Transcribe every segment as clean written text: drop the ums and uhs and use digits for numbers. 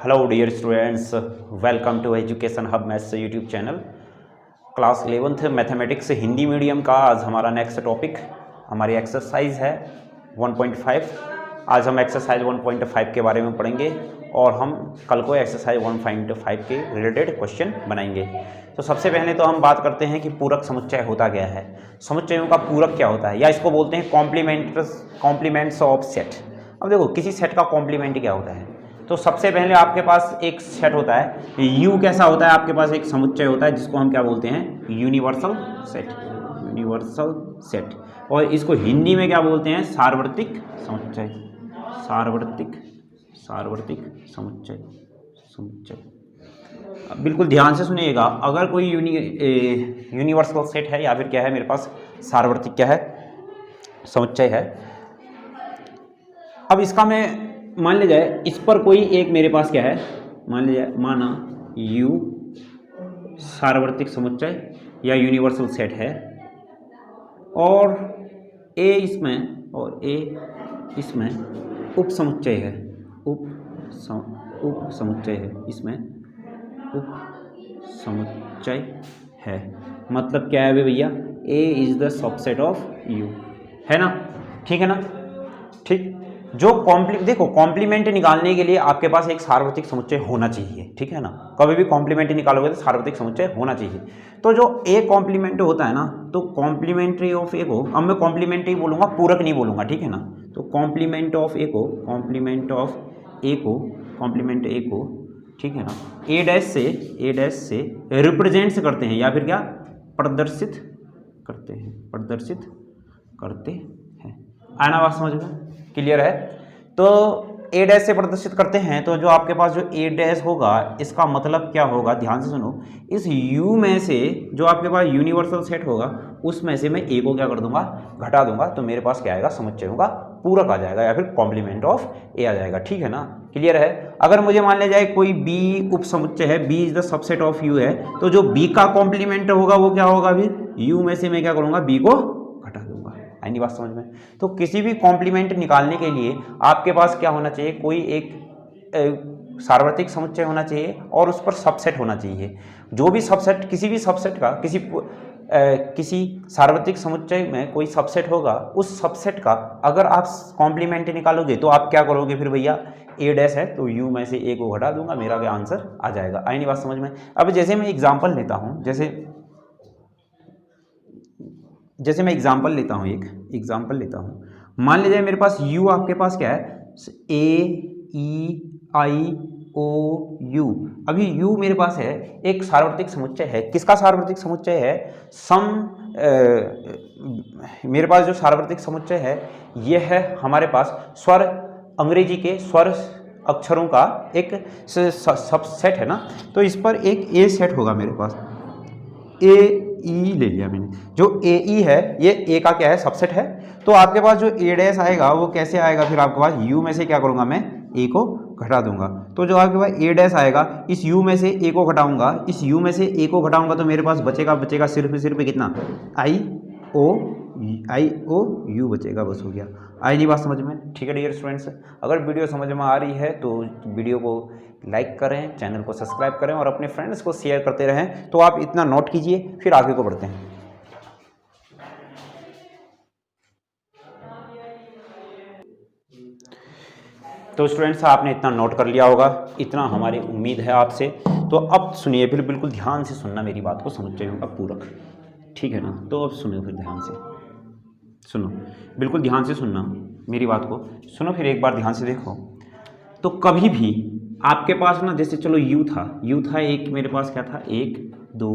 Hello dear students, welcome to education hub maths YouTube channel. Class 11th mathematics Hindi medium का आज हमारा next topic हमारी exercise है 1.5। आज हम एक्सरसाइज 1.5 के बारे में पढ़ेंगे और हम कल को एक्सरसाइज 1.5 के रिलेटेड क्वेश्चन बनाएंगे। तो सबसे पहले तो हम बात करते हैं कि पूरक समुच्चय होता क्या है, समुच्चयों का पूरक क्या होता है, या इसको बोलते हैं कॉम्प्लीमेंट्स ऑफ सेट। अब देखो किसी सेट का कॉम्प्लीमेंट क्या होता है, तो सबसे पहले आपके पास एक सेट होता है यू। कैसा होता है, आपके पास एक समुच्चय होता है जिसको हम क्या बोलते हैं, यूनिवर्सल सेट। यूनिवर्सल सेट, और इसको हिंदी में क्या बोलते हैं, सार्वत्रिक समुच्चय। सार्वत्रिक समुच्चय। बिल्कुल ध्यान से सुनिएगा, अगर कोई यूनिवर्सल सेट है या फिर क्या है मेरे पास सार्वत्रिक क्या है, समुच्चय है। अब इसका मैं मान लिया जाए इस पर कोई एक मेरे पास क्या है, मान लिया जाए माना U सार्वत्रिक समुच्चय या यूनिवर्सल सेट है, और A इसमें और A इसमें उप समुच्चय है। उप समुच्चय है, इसमें उप समुच्चय है। मतलब क्या है भैया, A is the subset of U, है ना, ठीक है ना। ठीक, जो देखो कॉम्प्लीमेंट निकालने के लिए आपके पास एक सार्वत्रिक समुच्चय होना चाहिए, ठीक है ना। कभी भी कॉम्प्लीमेंट निकालोगे तो सार्वत्रिक समुच्चय होना चाहिए। तो जो ए कॉम्प्लीमेंट होता है ना, तो कॉम्प्लीमेंट्री ऑफ ए को, अब मैं कॉम्प्लीमेंट्री बोलूँगा, पूरक नहीं बोलूँगा, ठीक है ना। तो कॉम्प्लीमेंट ऑफ ए को, ठीक है ना, ए डैश से रिप्रेजेंट्स करते हैं या फिर क्या प्रदर्शित करते हैं। आना बात समझ में क्लियर है। तो ए डैश से प्रदर्शित करते हैं, तो जो आपके पास जो ए डैश होगा इसका मतलब क्या होगा, ध्यान से सुनो। इस यू में से जो आपके पास यूनिवर्सल सेट होगा उसमें से मैं ए को क्या कर दूंगा, घटा दूंगा, तो मेरे पास क्या आएगा, समुच्चयों का पूरक आ जाएगा या फिर कॉम्प्लीमेंट ऑफ ए आ जाएगा, ठीक है ना, क्लियर है। अगर मुझे मान लिया जाए कोई बी उप समुच्चय है, B is the subset of U है, तो जो बी का कॉम्प्लीमेंट होगा वो क्या होगा, फिर यू में से मैं क्या करूंगा, बी को घटा दूंगा। आई नहीं बात समझ में। तो किसी भी कॉम्प्लीमेंट निकालने के लिए आपके पास क्या होना चाहिए, कोई एक सार्वत्रिक समुच्चय होना चाहिए और उस पर सबसेट होना चाहिए। जो भी सबसेट, किसी भी सबसेट का किसी सार्वत्रिक समुच्चय में कोई सबसेट होगा, उस सबसेट का अगर आप कॉम्प्लीमेंट निकालोगे तो आप क्या करोगे, फिर भैया ए डैश है तो यू में से ए को घटा दूंगा, मेरा भी आंसर आ जाएगा। आई नहीं बात समझ में। अब जैसे मैं एग्जाम्पल लेता हूँ, जैसे मैं एग्जाम्पल लेता हूँ, मान लीजिए मेरे पास u आपके पास क्या है, A-E-I-O-U। अभी u मेरे पास है एक सार्वत्रिक समुच्चय है। किसका सार्वत्रिक समुच्चय है, मेरे पास जो सार्वत्रिक समुच्चय है ये है हमारे पास स्वर, अंग्रेजी के स्वर अक्षरों का एक सबसेट है ना। तो इस पर एक ए सेट होगा मेरे पास, ए ई ले लिया मैंने। जो ए ई है ये ए का क्या है, सबसेट है। तो आपके पास जो ए डैश आएगा वो कैसे आएगा, फिर आपके पास यू में से क्या करूंगा, मैं ए को घटा दूंगा। तो जो आपके पास ए डैश आएगा, इस यू में से ए को घटाऊंगा, तो मेरे पास बचेगा सिर्फ कितना, आई ओ यू बचेगा, बस हो गया। आई नहीं बात समझ में, ठीक है डियर स्टूडेंट्स। अगर वीडियो समझ में आ रही है तो वीडियो को लाइक करें, चैनल को सब्सक्राइब करें और अपने फ्रेंड्स को शेयर करते रहें। तो आप इतना नोट कीजिए, फिर आगे को बढ़ते हैं। तो स्टूडेंट्स आपने इतना नोट कर लिया होगा, इतना हमारी उम्मीद है आपसे। तो अब सुनिए, फिर बिल्कुल ध्यान से सुनना मेरी बात को, समुच्चयों का पूरक, ठीक है ना। तो अब सुनो, फिर ध्यान से सुनो, बिल्कुल ध्यान से सुनना मेरी बात को, सुनो फिर एक बार ध्यान से देखो। तो कभी भी आपके पास ना, जैसे चलो यू था एक, मेरे पास क्या था, 1 2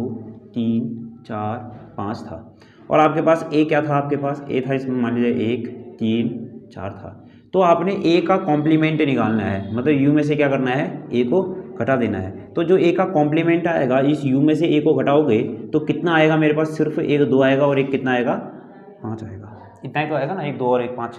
3 4 5 था, और आपके पास ए क्या था, आपके पास ए था, इसमें मान लीजिए 1 3 4 था। तो आपने ए का कॉम्प्लीमेंट निकालना है, मतलब यू में से क्या करना है, ए को घटा देना है। तो जो ए का कॉम्प्लीमेंट आएगा, इस यू में से ए को घटाओगे तो कितना आएगा मेरे पास, सिर्फ 1 2 आएगा, और एक कितना आएगा, 5 आएगा। इतना ही तो आएगा ना, 1 2 और 1 5।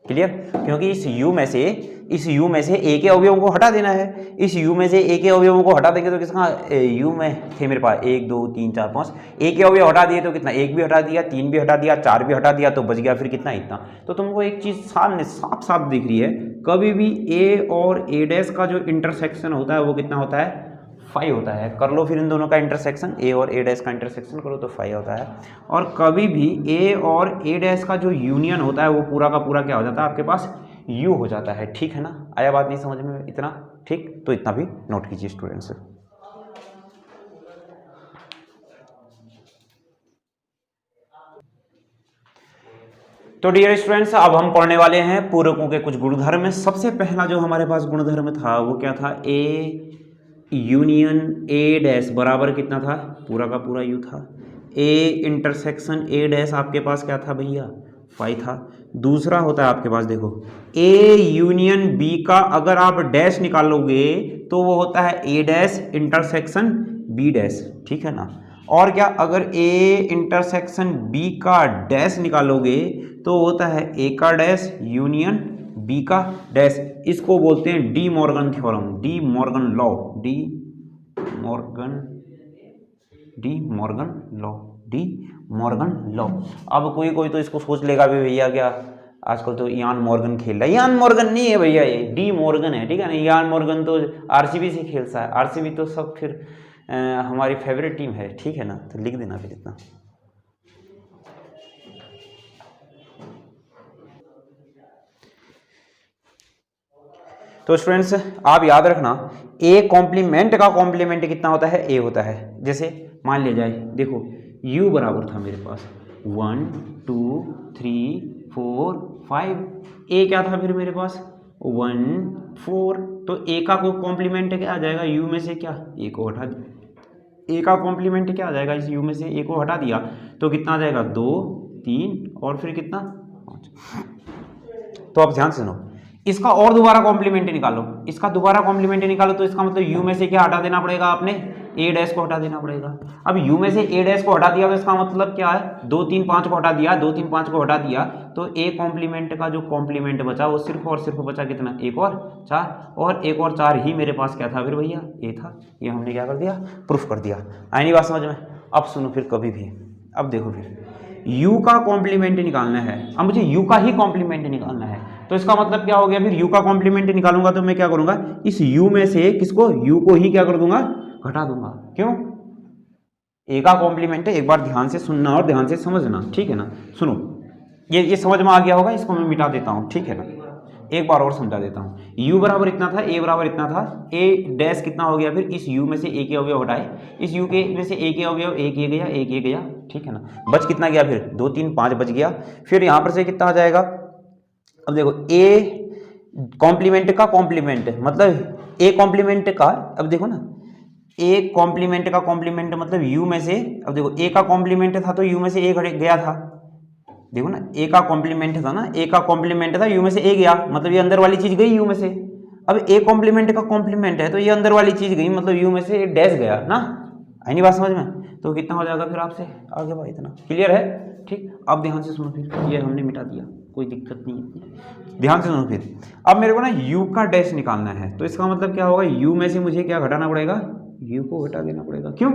क्लियर, क्योंकि इस u में से a के अवयवों को हटा देना है। इस u में से a के अवयवों को हटा देंगे तो किसका u में थे मेरे पास 1 2 3 4 5, a के अवयव हटा दिए तो कितना 1 भी हटा दिया, 3 भी हटा दिया, 4 भी हटा दिया, तो बच गया फिर कितना इतना। तो तुमको एक चीज सामने साफ साफ दिख रही है, कभी भी a और a डैश का जो इंटरसेक्शन होता है वो कितना होता है 5 होता है। कर लो फिर इन दोनों का इंटरसेक्शन, a और a डैश का इंटरसेक्शन करो तो 5 होता है। और कभी भी a और a डैश का जो यूनियन होता है वो पूरा का पूरा क्या हो जाता है आपके पास u हो जाता है। ठीक है ना, आया बात नहीं समझ में इतना? ठीक, तो इतना भी नोट कीजिए स्टूडेंट्स। तो डियर स्टूडेंट्स, अब हम पढ़ने वाले हैं पूरकों के कुछ गुणधर्म। सबसे पहला जो हमारे पास गुणधर्म था वो क्या था, a यूनियन a डैश बराबर कितना था, पूरा का पूरा u था। a इंटरसेक्शन a डैश आपके पास क्या था भैया 5 था। दूसरा होता है आपके पास देखो a यूनियन b का अगर आप डैश निकालोगे तो वो होता है a dash intersection b dash, ठीक है ना। और क्या, अगर a इंटरसेक्शन b का डैश निकालोगे तो होता है a का डैश यूनियन b का डैश। इसको बोलते हैं De Morgan theorem, De Morgan law, De Morgan law. अब कोई कोई तो इसको सोच लेगा भी भैया क्या आजकल तो इयान मॉर्गन खेल रहा है। इयान मॉर्गन नहीं है भैया, ये डी मॉर्गन है, ठीक है ना। इयान मॉर्गन तो आरसीबी से खेलता है, आरसीबी तो सब फिर हमारी फेवरेट टीम है, ठीक है ना। तो लिख देना फिर इतना। तो स्टूडेंट्स आप याद रखना a कॉम्प्लीमेंट का कॉम्प्लीमेंट कितना होता है, a होता है। जैसे मान लिया जाए देखो u बराबर था मेरे पास 1 2 3 4 5, a क्या था फिर मेरे पास 1 4, तो a का कोई कॉम्प्लीमेंट क्या आ जाएगा, u में से क्या a को हटा दिया, a का कॉम्प्लीमेंट क्या आ जाएगा, इस u में से a को हटा दिया तो कितना आ जाएगा 2 3 और फिर कितना 5। तो आप ध्यान से सुनो, इसका और दोबारा कॉम्प्लीमेंट निकालो, इसका दोबारा कॉम्प्लीमेंट निकालो तो इसका मतलब u में से क्या हटा देना पड़ेगा, आपने a डैश को हटा देना पड़ेगा। अब u में से a डैश को हटा दिया तो इसका मतलब क्या है 2 3 5 को हटा दिया, 2 3 5 को हटा दिया तो a कॉम्प्लीमेंट का जो कॉम्प्लीमेंट बचा वो सिर्फ और सिर्फ बचा कितना 1 और 4, और 1 और 4 ही मेरे पास क्या था फिर भैया a था। ये हमने क्या कर दिया, प्रूफ कर दिया। आई नहीं बात समझ में? अब सुनो फिर कभी भी, अब देखो फिर u का कॉम्प्लीमेंट निकालना है, अब मुझे u का ही कॉम्प्लीमेंट निकालना है तो इसका मतलब क्या हो गया, फिर u का कॉम्प्लीमेंट निकालूंगा तो मैं क्या करूंगा, इस u में से किसको u को ही क्या कर दूंगा, घटा दूंगा। क्यों, a का कॉम्प्लीमेंट है। एक बार ध्यान से सुनना और ध्यान से समझना, ठीक है ना। सुनो ये समझ में आ गया होगा, इसको मैं मिटा देता हूँ, ठीक है ना। एक बार और समझा देता हूँ, u बराबर इतना था, a बराबर इतना था, a डैश कितना हो गया, फिर इस u में से a के अवयव हटाए, इस u के में से a के अवयव एक ये गया, एक ये गया, ठीक है ना। बच कितना गया फिर 2 3 5 बच गया। फिर यहाँ पर से कितना आ जाएगा, अब देखो a कॉम्प्लीमेंट का कॉम्प्लीमेंट मतलब a कॉम्प्लीमेंट का, अब देखो ना a कॉम्प्लीमेंट का कॉम्प्लीमेंट मतलब u में से, अब देखो a का कॉम्प्लीमेंट था तो u में से a गया था, देखो ना a का कॉम्प्लीमेंट था ना, a का कॉम्प्लीमेंट था u में से a गया, मतलब ये अंदर वाली चीज गई u में से। अब a कॉम्प्लीमेंट का कॉम्प्लीमेंट है तो ये अंदर वाली चीज गई, मतलब u में से डैश गया ना। आई नहीं बात समझ में? तो कितना हो जाएगा फिर आपसे आगे भाई, इतना क्लियर है? ठीक, अब ध्यान से सुनो, फिर ये हमने मिटा दिया, कोई दिक्कत नहीं है, ध्यान से सुनो। फिर अब मेरे को ना u का डैश निकालना है तो इसका मतलब क्या होगा, u में से मुझे क्या घटाना पड़ेगा, u को घटा देना पड़ेगा। क्यों,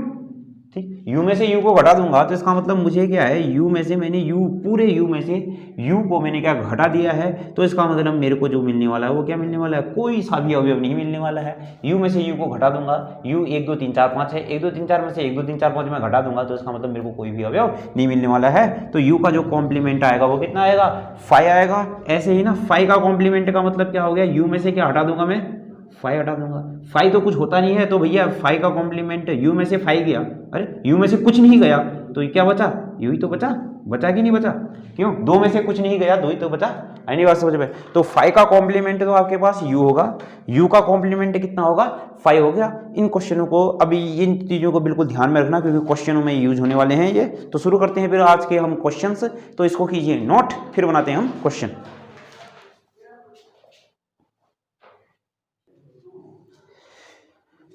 ठीक, u में से u को घटा दूंगा तो इसका मतलब मुझे क्या है, u में से मैंने पूरे u में से u को मैंने क्या घटा दिया है, तो इसका मतलब मेरे को जो मिलने वाला है वो क्या मिलने वाला है, कोई सा भी अवयव नहीं मिलने वाला है। u में से u को घटा दूंगा, u 1 2 3 4 5 है, 1 2 3 4 में से 1 2 3 4 5 में घटा दूंगा तो इसका मतलब मेरे को कोई भी अवयव नहीं मिलने वाला है। तो u का जो कॉम्प्लीमेंट आएगा वो कितना आएगा, 5 आएगा। ऐसे ही ना 5 का कॉम्प्लीमेंट का मतलब क्या हो गया, u में से क्या हटा दूंगा मैं, 5 हटा दूंगा। 5 तो कुछ होता नहीं है तो भैया 5 का कॉम्प्लीमेंट u में से 5 गया, अरे u में से कुछ नहीं गया तो ये क्या बचा, u ही तो बचा, बचा कि नहीं बचा, क्यों 2 में से कुछ नहीं गया 2 ही तो बचा। आई नहीं बात समझ में? तो 5 का कॉम्प्लीमेंट तो आपके पास u होगा, u का कॉम्प्लीमेंट कितना होगा 5 हो गया। इन क्वेश्चनों को अभी इन चीज़ों को बिल्कुल ध्यान में रखना क्योंकि क्वेश्चनों में यूज होने वाले हैं ये। तो शुरू करते हैं फिर आज के हम क्वेश्चंस, तो इसको कीजिए नोट, फिर बनाते हैं हम क्वेश्चन।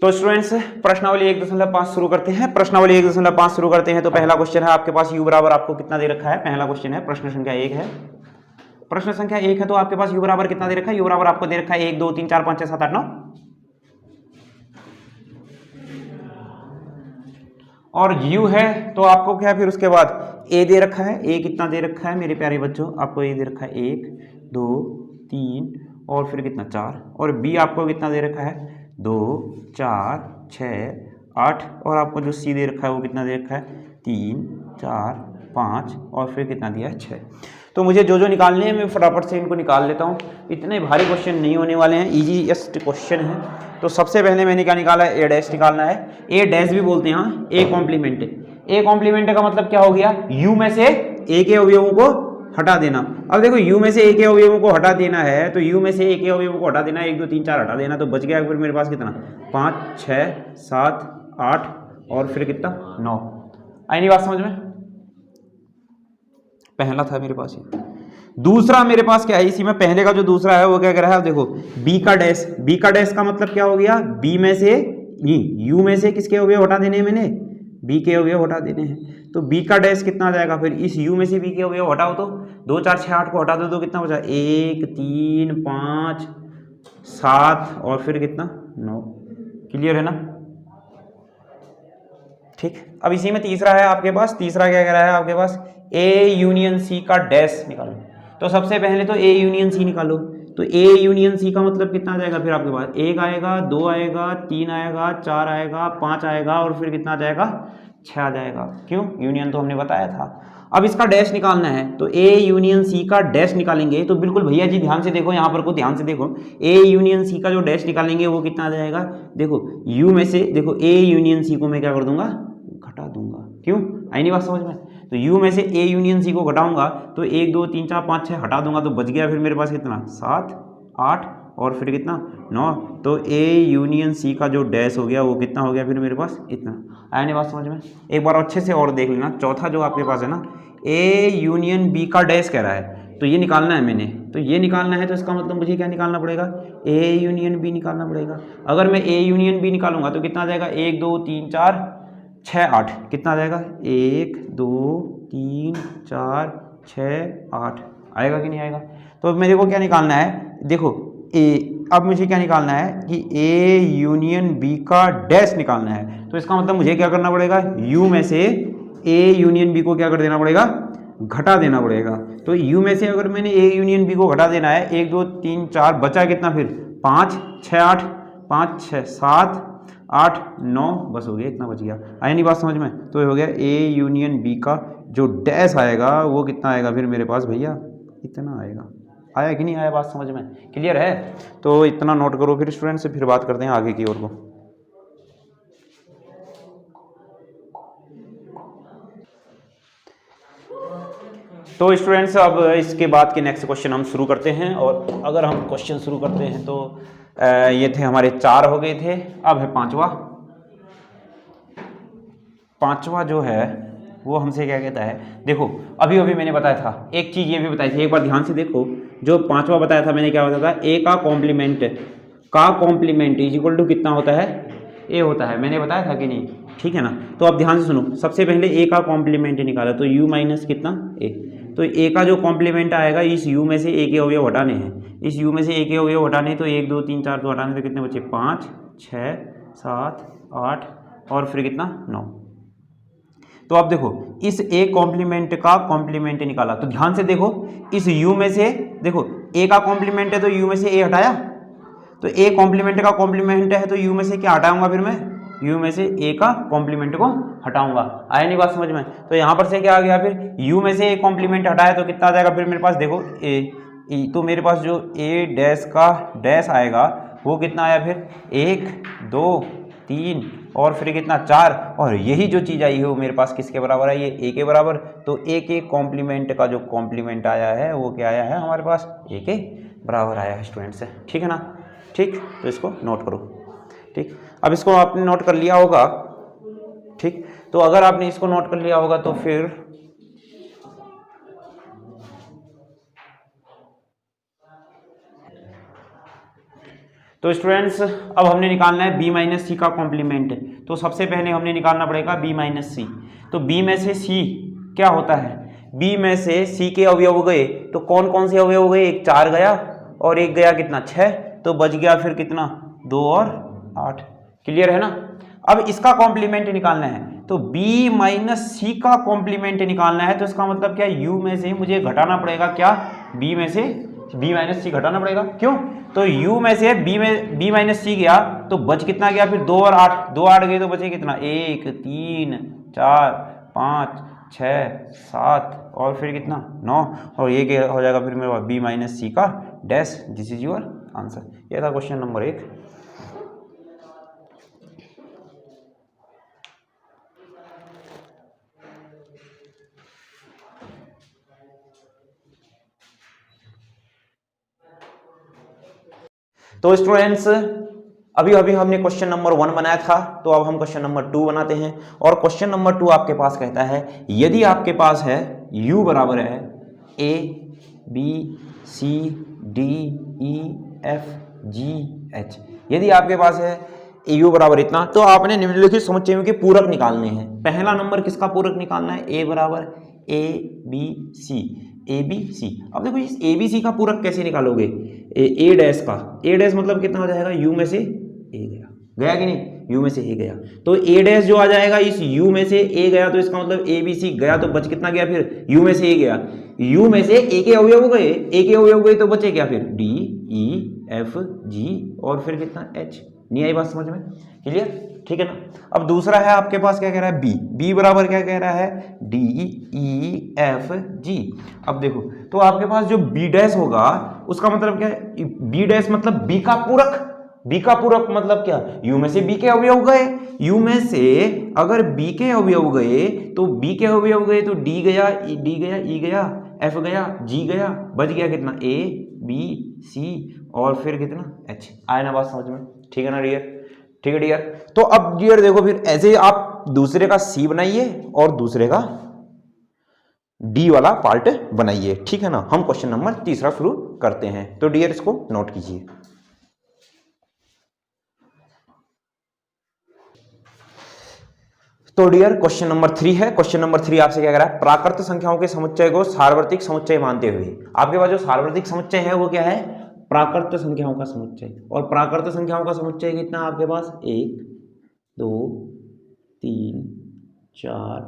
तो स्टूडेंट्स प्रश्नावली 1.5 शुरू करते हैं। प्रश्नावली 1.5 शुरू करते हैं तो पहला क्वेश्चन है आपके पास u बराबर आपको कितना दे रखा है, पहला क्वेश्चन है प्रश्न संख्या 1 है प्रश्न संख्या 1 है तो आपके पास u बराबर कितना दे रखा है, u बराबर आपको दे रखा है 1 2 3 4 5 6 7 8 9 और u है तो आपको क्या फिर उसके बाद a दे रखा है, a कितना दे रखा है मेरे प्यारे बच्चों, आपको a दे रखा है 1 2 3 और फिर कितना 4 और b आपको कितना दे रखा है 2 4 6 8 और आपको जो c दे रखा है वो कितना दे रखा है 3 4 5 और फिर कितना दिया है 6। तो मुझे जो निकालने हैं मैं फटाफट से इनको निकाल लेता हूँ, इतने भारी क्वेश्चन नहीं होने वाले हैं, ईजीएस्ट क्वेश्चन है। तो सबसे पहले मैंने क्या निकाला है, ए डैश निकालना है, ए डैश भी बोलते हैं हाँ, ए कॉम्प्लीमेंट। ए कॉम्प्लीमेंट का मतलब क्या हो गया, यू में से ए के अवयवों को हटा देना। अब देखो u में से ए के अवयवों को हटा देना है तो u में से ए के अवयवों को हटा देना है, 1 2 3 4 हटा देना, तो बच गया फिर मेरे पास कितना 5 6 7 8 और फिर कितना 9। आई नहीं बात समझ में, पहला था मेरे पास ये। दूसरा मेरे पास क्या है, इसी में पहले का जो दूसरा है वो क्या कह रहा है, देखो b का डैश, b का डैश का मतलब क्या हो गया, b में से नहीं u में से किसके अवयव हटा देने हैं मैंने, b के अवयव हटा देने हैं। तो b का डैश कितना आ जाएगा, फिर इस u में से b के अवयव हटाओ तो 2 4 6 8 को हटा दो तो कितना बचा 1 3 5 7 और फिर कितना 9। क्लियर है ना, ठीक। अब इसी में तीसरा है आपके पास, तीसरा क्या कह रहा है आपके पास, a यूनियन c का डैश निकालो। तो सबसे पहले तो a यूनियन c निकालो, तो a यूनियन c का मतलब कितना आ जाएगा फिर आपके पास, 1 आएगा 2 आएगा 3 आएगा 4 आएगा 5 आएगा और फिर कितना आ जाएगा 6 आ जाएगा। क्यों, यूनियन तो हमने बताया था। अब इसका डैश निकालना है तो a यूनियन c का डैश निकालेंगे तो बिल्कुल भैया जी ध्यान से देखो, यहाँ पर को ध्यान से देखो, a यूनियन c का जो डैश निकालेंगे वो कितना आ जाएगा, देखो u में से देखो a यूनियन c को मैं क्या कर दूंगा, घटा दूंगा। क्यों, आई नहीं बात समझ में, तो u में से a यूनियन c को घटाऊंगा तो 1 2 3 4 5 6 हटा दूंगा तो बच गया फिर मेरे पास कितना 7 8 और फिर कितना 9। तो a यूनियन c का जो डैश हो गया वो कितना हो गया फिर मेरे पास इतना। आई नहीं बात समझ में, एक बार अच्छे से और देख लेना। चौथा जो आपके पास है ना, a यूनियन b का डैश कह रहा है तो ये निकालना है मैंने, तो ये निकालना है तो इसका मतलब मुझे क्या निकालना पड़ेगा, a यूनियन b निकालना पड़ेगा। अगर मैं a यूनियन b निकालूंगा तो कितना आ जाएगा 1 2 3 4 6 8 कितना आ जाएगा 1 2 3 4 6 8 आएगा कि नहीं आएगा। तो मेरे को क्या निकालना है, देखो a, अब मुझे क्या निकालना है कि a यूनियन b का डैश निकालना है। तो इसका मतलब मुझे क्या करना पड़ेगा, u में से a यूनियन b को क्या कर देना पड़ेगा, घटा देना पड़ेगा। तो u में से अगर मैंने a यूनियन b को घटा देना है 1 2 3 4 बचा कितना फिर 5 6 8 5 6 7 8 9 बस हो गया, इतना बच गया। आई नहीं बात समझ में, तो ये हो गया a यूनियन b का जो डैश आएगा वो कितना आएगा फिर मेरे पास भैया, इतना आएगा। आया कि नहीं आया बात समझ में, क्लियर है। तो इतना नोट करो फिर स्टूडेंट से, फिर बात करते हैं आगे की ओर को। तो स्टूडेंट्स अब इसके बाद के नेक्स्ट क्वेश्चन हम शुरू करते हैं, और अगर हम क्वेश्चन शुरू करते हैं तो ये थे हमारे 4 हो गए थे, अब है पांचवा जो है वो हमसे क्या कहता है, देखो अभी अभी मैंने बताया था एक चीज़ ये भी बताई थी, एक बार ध्यान से देखो। जो 5वां बताया था मैंने क्या बताया था, a का कॉम्प्लीमेंट इज इक्वल टू कितना होता है, a होता है, मैंने बताया था कि नहीं, ठीक है ना। तो अब ध्यान से सुनो, सबसे पहले a का कॉम्प्लीमेंट निकाला तो u माइनस कितना a, तो a का जो कॉम्प्लीमेंट आएगा इस u में से a के अवयव हटाने हैं, इस u में से a के अवयव हटाने, तो 1 2 3 4 तो हटाने तो कितने बचे 5 6 7 8 और फिर कितना 9। तो अब देखो इस a कॉम्प्लीमेंट का कॉम्प्लीमेंट निकाला, तो ध्यान से देखो इस u में से, देखो a का कॉम्प्लीमेंट है तो u में से a हटाया, तो a कॉम्प्लीमेंट का कॉम्प्लीमेंट है तो u में से क्या हटाऊंगा फिर मैं, u में से a का कॉम्प्लीमेंट को हटाऊंगा। आया नहीं बात समझ में, तो यहाँ पर से क्या आ गया फिर u में से a कॉम्प्लीमेंट हटाया तो कितना आ जाएगा फिर मेरे पास, देखो a, तो मेरे पास जो a डैश का डैश आएगा वो कितना आया फिर 1 2 3 और फिर कितना 4, और यही जो चीज़ आई है वो मेरे पास किसके बराबर है, ये a के बराबर। तो a के कॉम्प्लीमेंट का जो कॉम्प्लीमेंट आया है वो क्या आया है हमारे पास, a के बराबर आया है स्टूडेंट से, ठीक है ना। ठीक, तो इसको नोट करो। ठीक, अब इसको आपने नोट कर लिया होगा, ठीक। तो अगर आपने इसको नोट कर लिया होगा तो फिर तो स्टूडेंट्स अब हमने निकालना है b माइनस सी का कॉम्प्लीमेंट। तो सबसे पहले हमने निकालना पड़ेगा b माइनस सी। तो b में से c क्या होता है, बी में से सी के अवयव गए तो कौन कौन से अवयव गए, एक 4 गया और एक गया कितना 6, तो बच गया फिर कितना 2 और 8। क्लियर है ना। अब इसका कॉम्प्लीमेंट निकालना है तो b माइनस सी का कॉम्प्लीमेंट निकालना है, तो इसका मतलब क्या, u में से मुझे घटाना पड़ेगा, क्या b में से b माइनस सी घटाना पड़ेगा। क्यों, तो u में से b माइनस सी गया तो बच कितना गया फिर 2 और 8, 2 8 गए तो बचे कितना 1 3 4 5 6 7 और फिर कितना 9 और ये क्या हो जाएगा फिर मेरे पास b माइनस सी का dash. This is your answer. ये था क्वेश्चन नंबर 1। तो स्टूडेंट्स अभी हमने क्वेश्चन नंबर 1 बनाया था, तो अब हम क्वेश्चन नंबर 2 बनाते हैं। और क्वेश्चन नंबर 2 आपके पास कहता है यदि आपके पास है u बराबर है a b c d e f g h, यदि आपके पास है u बराबर इतना, तो आपने निम्नलिखित समुच्चयों के पूरक निकालने हैं। पहला नंबर किसका पूरक निकालना है, a बराबर a b c, A B C. अब देखो इस ए बी सी का पूरक कैसे निकालोगे, ए डैश का, ए डैश मतलब कितना हो जाएगा, यू में से ए गया कि नहीं, यू में से ए गया, तो ए डैश जो आ जाएगा इस यू में से ए गया, तो इसका मतलब ए बी सी गया तो बच कितना गया फिर यू में से ए गया, यू में से ए के अवयव गए, ए के अवयव गए तो बचे क्या फिर डी ई एफ जी और फिर कितना एच। नहीं आई बात समझ में, क्लियर, ठीक है ना। अब दूसरा है आपके पास क्या कह रहा है, बी, बी बराबर क्या कह रहा है, डी ई एफ जी। अब देखो तो आपके पास जो बी डैश होगा उसका मतलब क्या है, बी डैश मतलब बी का पूरक, बी का पूरक मतलब क्या, यू में से बी के अवयव गए, यू में से अगर बी के अवयव गए तो बी के अवयव गए तो डी गया ई गया एफ गया जी गया, बच गया कितना ए बी सी और फिर कितना एच। आया ना बात समझ में, ठीक है ना डियर, ठीक है डियर। तो अब डियर देखो फिर ऐसे आप दूसरे का सी बनाइए और दूसरे का डी वाला पार्ट बनाइए, ठीक है ना। हम क्वेश्चन नंबर 3 शुरू करते हैं, तो डियर इसको नोट कीजिए। तो डियर क्वेश्चन नंबर 3 है। क्वेश्चन नंबर 3 आपसे क्या कह रहा है, प्राकृत संख्याओं के समुच्चय को सार्वत्रिक समुच्चय मानते हुए। आपके पास जो सार्वत्रिक समुच्चय है वो क्या है, प्राकृत संख्याओं का समुच्चय। और प्राकृत संख्याओं का समुच्चय कितना आपके पास, 1 2 3 4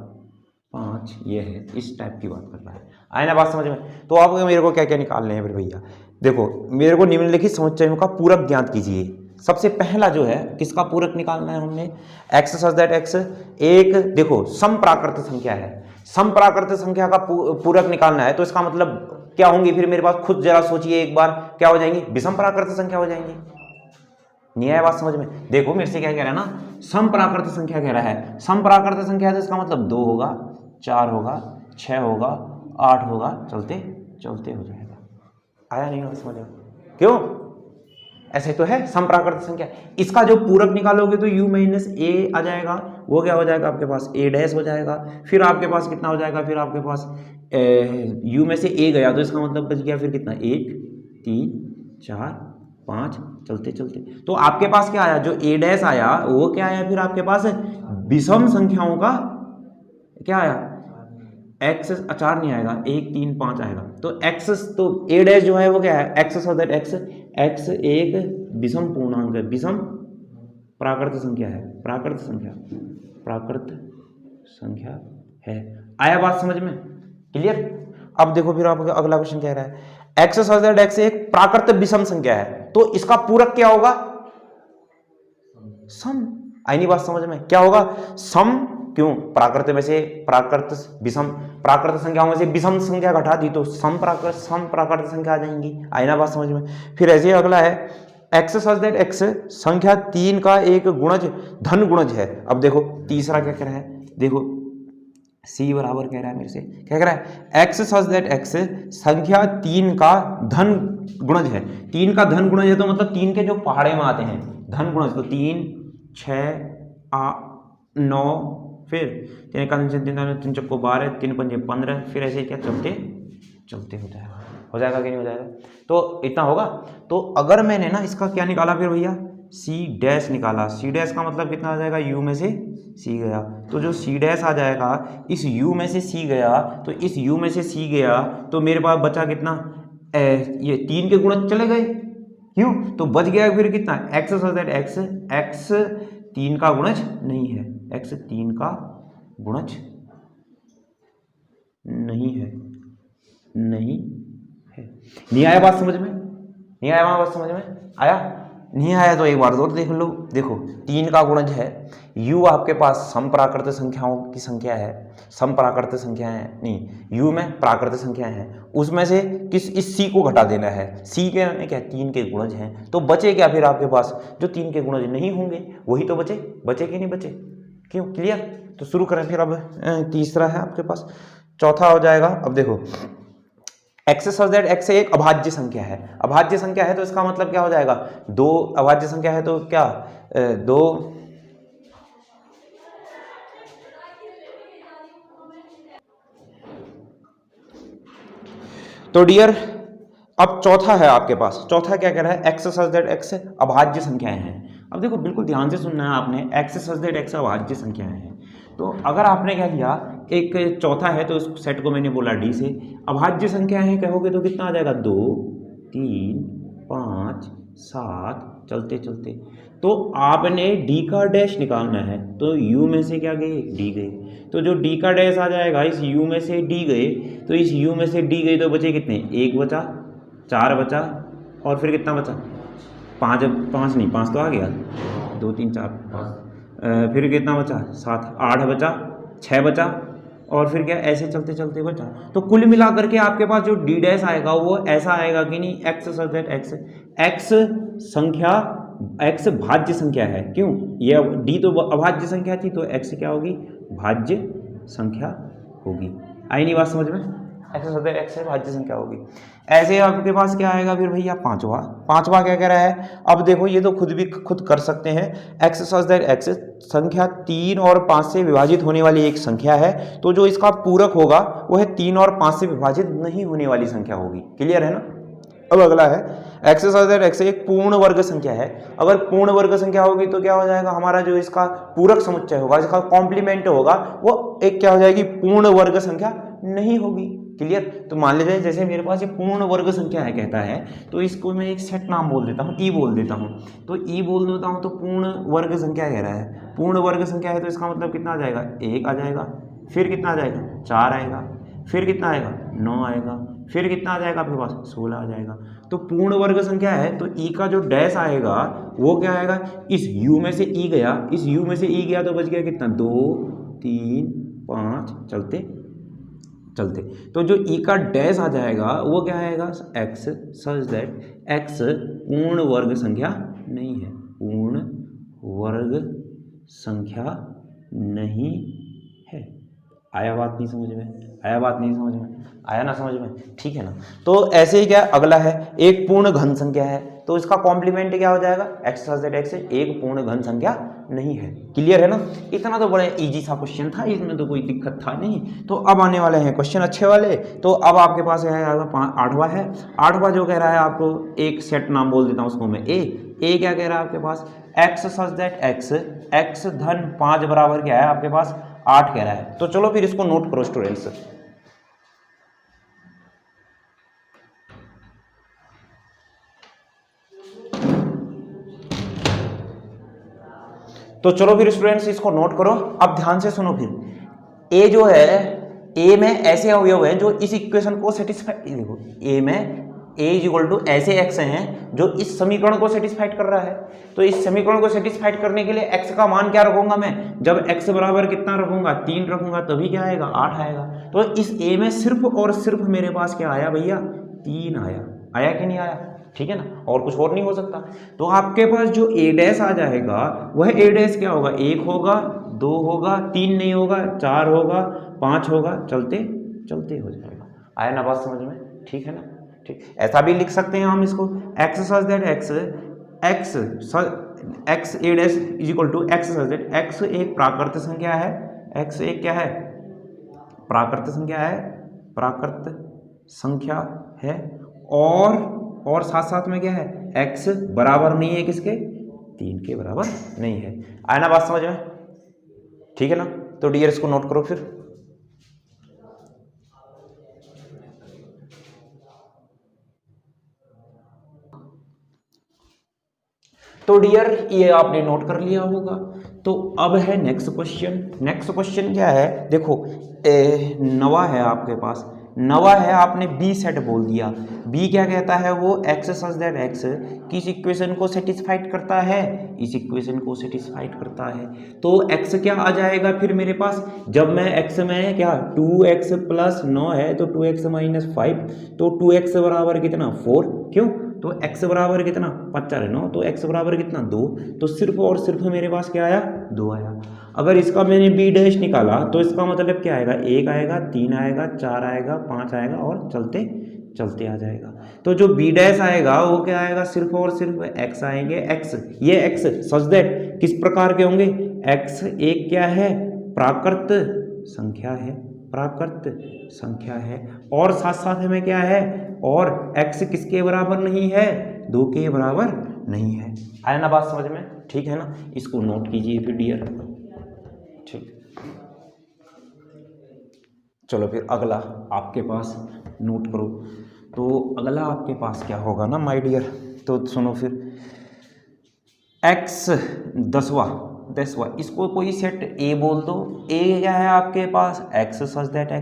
5, ये है, इस टाइप की बात कर रहा है। आए ना बात समझ में। तो आप मेरे को क्या क्या निकालने हैं फिर भैया, देखो मेरे को निम्नलिखित समुच्चयों का पूरक ज्ञात कीजिए। सबसे पहला जो है किसका पूरक निकालना है हमने, एक्स सच दैट एक्स, एक देखो सम प्राकृत संख्या है, सम प्राकृत संख्या का पूरक निकालना है, तो इसका मतलब क्या होंगी फिर मेरे पास, खुद जरा सोचिए एक बार, क्या हो जाएंगी, विषम प्राकृत संख्या हो जाएंगी। नहीं आया बात समझ में, देखो मेरे से क्या कह रहा है ना, सम प्राकृत संख्या कह रहा है, सम प्राकृत संख्या है तो इसका मतलब 2 होगा 4 होगा 6 होगा 8 होगा, चलते चलते हो जाएगा। आया नहीं बात समझ में, क्यों, ऐसे तो है सम प्राकृत संख्या। इसका जो पूरक निकालोगे तो u माइनस ए आ जाएगा, वो क्या हो जाएगा आपके पास a डैश हो जाएगा, फिर आपके पास कितना हो जाएगा, फिर आपके पास u में से a गया तो इसका मतलब बच गया फिर कितना 1 3 4 5, चलते चलते तो आपके पास क्या आया, जो a डैश आया वो क्या आया, फिर आपके पास विषम संख्याओं का क्या आया, एक्स 4 नहीं आएगा, 1 3 5 आएगा, तो एक्स, तो ए डैश जो है वो क्या है, x so that x, x एक विषम पूर्णांक है, विषम प्राकृत संख्या है, प्राकृत संख्या है। आया बात समझ में, क्लियर। अब देखो फिर आपका अगला क्वेश्चन कह रहा है, एक्स सो दैट एक्स एक प्राकृत विषम संख्या है, तो इसका पूरक क्या होगा, सम। आई नहीं बात समझ में, क्या होगा, सम। क्यों, प्राकृत में से प्राकृत विषम, प्राकृत संख्याओं में से विषम संख्या घटा दी तो सम प्राकृत संख्या आ जाएंगी। आई ना बात समझ में। फिर ऐसे अगला है, एक्स सच दैट एक्स संख्या 3 का एक गुणज धन गुणज है। अब देखो तीसरा क्या कह रहा है, देखो सी बराबर कह रहा है मेरे से, क्या कह रहा है, एक्स सच दैट एक्स संख्या 3 का धन गुणज है। 3 का धन गुणज है तो मतलब 3 के जो पहाड़े में आते हैं धन गुणज, तो 3 6 9, फिर 3 का 3 चक्को 12, 3 पंजे 15, फिर ऐसे क्या चलते चलते हो जाएगा कि नहीं हो जाएगा, तो इतना होगा। तो अगर मैंने ना इसका क्या निकाला फिर भैया, सी डैश निकाला, सी डैश का मतलब कितना आ जाएगा, यू में से सी गया, तो जो सी डैश आ जाएगा, इस यू में से सी गया, तो इस यू में से सी गया, तो मेरे पास बचा कितना, ये 3 के गुणज चले गए, क्यों, तो बच गया फिर कितना, x such that x, x 3 का गुणज नहीं है, एक्स 3 का गुणज नहीं है, नहीं है। नहीं आया बात समझ में, नहीं आया बात समझ में, आया नहीं आया तो एक बार और देख लो, देखो 3 का गुणज है, u आपके पास सम प्राकृत संख्याओं की संख्या है, सम प्राकृत संख्याएं हैं, नहीं u में प्राकृत संख्याएं हैं, उसमें से किस इस c को घटा देना है, c के में क्या 3 के गुणज हैं, तो बचे क्या फिर आपके पास, जो 3 के गुणज नहीं होंगे वही तो बचे, बचे कि नहीं बचे, क्यों, क्लियर। तो शुरू करें फिर, अब तीसरा है आपके पास, चौथा हो जाएगा। अब देखो एक्स सच दैट एक्स एक अभाज्य संख्या है, अभाज्य संख्या है तो इसका मतलब क्या हो जाएगा, 2 अभाज्य संख्या है तो क्या 2 तो डियर अब चौथा है आपके पास, चौथा क्या कह रहा है, एक्स सच दैट एक्स अभाज्य संख्याएं हैं। अब देखो बिल्कुल ध्यान से सुनना है आपने, एक्स सच दैट एक्स अभाज्य संख्याएं हैं, तो अगर आपने क्या किया, एक चौथा है तो इस सेट को मैंने बोला डी से, अभाज्य संख्या है कहोगे तो कितना आ जाएगा, 2 3 5 7 चलते चलते, तो आपने डी का डैश निकालना है, तो यू में से क्या गए, डी गए, तो जो डी का डैश आ जाएगा, इस यू में से डी गए, तो इस यू में से डी गए तो बचे कितने, 1 बचा, 4 बचा, और फिर कितना बचा, 5 नहीं 5 तो आ गया, 2 3 4 5, फिर कितना बचा, 7 8 बचा, 6 बचा, और फिर क्या ऐसे चलते चलते बचा, तो कुल मिलाकर के आपके पास जो डी डैश आएगा वो ऐसा आएगा कि नहीं, x such that x, x संख्या, एक्स भाज्य संख्या है, क्यों, ये डी तो अभाज्य संख्या थी, तो एक्स क्या होगी, भाज्य संख्या होगी। आई नहीं बात समझ में, एक्स सच दैट एक्स भाज्य संख्या होगी। ऐसे आपके पास क्या आएगा फिर भैया, पांचवा क्या कह रहा है, अब देखो ये तो खुद कर सकते हैं, एक्स सच दैट एक्स संख्या 3 और 5 से विभाजित होने वाली एक संख्या है, तो जो इसका पूरक होगा वो है 3 और 5 से विभाजित नहीं होने वाली संख्या होगी, क्लियर है ना। अब अगला है एक्स सच दैट एक्स एक पूर्ण वर्ग संख्या है, अगर पूर्ण वर्ग संख्या होगी तो क्या हो जाएगा, हमारा जो इसका पूरक समुच्चय होगा, इसका कॉम्प्लीमेंट होगा, वो एक क्या हो जाएगी, पूर्ण वर्ग संख्या नहीं होगी, क्लियर। तो मान लीजिए जैसे मेरे पास ये पूर्ण वर्ग संख्या है कहता है, तो इसको मैं एक सेट नाम बोल देता हूँ, ई बोल देता हूँ, तो ई बोल देता हूँ, तो पूर्ण वर्ग संख्या कह रहा है, पूर्ण वर्ग संख्या है तो इसका मतलब कितना आ जाएगा, 1 आ जाएगा, फिर कितना आ जाएगा, 4 आएगा, फिर कितना आएगा, 9 आएगा, फिर कितना आ जाएगा आपके पास, 16 आ जाएगा। तो पूर्ण वर्ग संख्या है तो ई का जो डैश आएगा वो क्या आएगा, इस यू में से ई गया, इस यू में से ई गया तो बच गया कितना, 2 3 5 चलते चलते, तो जो ई का डैश आ जाएगा वो क्या आएगा, एक्स सच दैट एक्स पूर्ण वर्ग संख्या नहीं है, पूर्ण वर्ग संख्या नहीं है। आया बात नहीं समझ में, आया बात नहीं समझ में, आया ना समझ में, ठीक है ना। तो ऐसे ही क्या अगला है, एक पूर्ण घन संख्या है, तो इसका कॉम्प्लीमेंट क्या हो जाएगा, एक्स सच दैट एक्स एक पूर्ण घन संख्या नहीं है, क्लियर है ना। इतना तो बड़ा इजी सा क्वेश्चन था, इसमें तो कोई दिक्कत था नहीं। तो अब आने वाले हैं क्वेश्चन अच्छे वाले, तो अब आपके पास है आठवां है, आठवां जो कह रहा है आपको एक सेट नाम बोल देता हूँ उसको मैं, ए क्या कह रहा है आपके पास, x such that x x धन 5 बराबर क्या है आपके पास 8 कह रहा है। तो चलो फिर इसको नोट करो स्टूडेंट्स, तो चलो फिर स्टूडेंट्स इसको नोट करो। अब ध्यान से सुनो, फिर ए जो है, ए में ऐसे अवयव हैं जो इस इक्वेशन को सेटिस्फाई, देखो ए में ए इज इक्वल टू ऐसे एक्स हैं जो इस समीकरण को सेटिस्फाइड कर रहा है। तो इस समीकरण को सेटिस्फाइड करने के लिए एक्स का मान क्या रखूंगा मैं, जब एक्स बराबर कितना रखूंगा 3 रखूंगा तभी क्या आएगा 8 आएगा। तो इस ए में सिर्फ और सिर्फ मेरे पास क्या आया भैया 3 आया, आया कि नहीं आया, ठीक है ना, और कुछ और नहीं हो सकता। तो आपके पास जो ए डैश आ जाएगा वह ए डैश क्या होगा, 1 होगा, 2 होगा, 3 नहीं होगा, 4 होगा, 5 होगा, चलते चलते हो जाएगा। आया ना बात समझ में, ठीक है ना, ठीक। ऐसा भी लिख सकते हैं हम इसको, x such that x a dash is equal to x such that x एक प्राकृत संख्या है, एक्स एक क्या है प्राकृत संख्या है, प्राकृत संख्या है, और साथ साथ में क्या है x बराबर नहीं है किसके 3 के बराबर नहीं है। आया ना बात समझ में? ठीक है ना? तो डियर इसको नोट करो फिर। तो डियर ये आपने नोट कर लिया होगा। तो अब है नेक्स्ट क्वेश्चन। नेक्स्ट क्वेश्चन क्या है? देखो नवा है आपके पास, नवा है, आपने बी सेट बोल दिया। बी क्या कहता है? वो एक्स सच दैट एक्स किस इक्वेशन को सेटिस्फाइड करता है? इस इक्वेशन को सेटिस्फाइड करता है। तो एक्स क्या आ जाएगा फिर मेरे पास? जब मैं एक्स में क्या 2x + 9 है तो 2x - 5, तो 2x बराबर कितना 4। क्यों? तो x बराबर कितना 5 4 9, तो x बराबर कितना 2। तो सिर्फ और सिर्फ मेरे पास क्या आया? 2 आया। अगर इसका मैंने बी डैश निकाला तो इसका मतलब क्या आएगा? 1 आएगा, 3 आएगा, 4 आएगा, 5 आएगा और चलते चलते आ जाएगा। तो जो बी डैश आएगा वो क्या आएगा? सिर्फ और सिर्फ x आएंगे। x, ये x सच दैट किस प्रकार के होंगे? x एक क्या है? प्राकृत संख्या है, प्राकृत संख्या है। और साथ साथ में क्या है? और x किसके बराबर नहीं है? 2 के बराबर नहीं है। आया ना बात समझ में? ठीक है ना? इसको नोट कीजिए फिर डियर। ठीक, चलो फिर अगला आपके पास नोट करो। तो अगला आपके पास क्या होगा ना माय डियर? तो सुनो फिर, x 10वां, इसको कोई सेट A बोल दो। A क्या है आपके पास? x सच दैट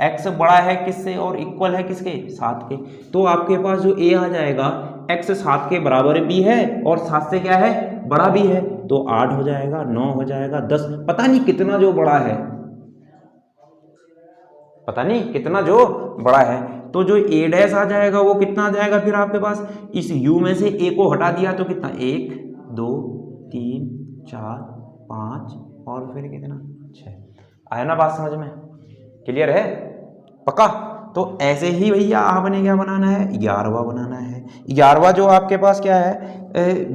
x बड़ा है किससे और इक्वल है किसके? 7 के। तो आपके पास जो A आ जाएगा x 7 के बराबर भी है और 7 से क्या है? बड़ा भी है। तो 8 हो जाएगा, 9 हो जाएगा, 10, पता नहीं कितना जो बड़ा है, पता नहीं कितना जो बड़ा है। तो जो A डैश आ जाएगा वो कितना आ जाएगा फिर आपके पास? इस U में से A को हटा दिया तो कितना? 1 2 3 4 5 और फिर कितना? 6। आया ना बात समझ में? क्लियर है? पक्का? तो ऐसे ही भैया आपने क्या बनाना है? 11वां बनाना है। 11वां जो आपके पास क्या है?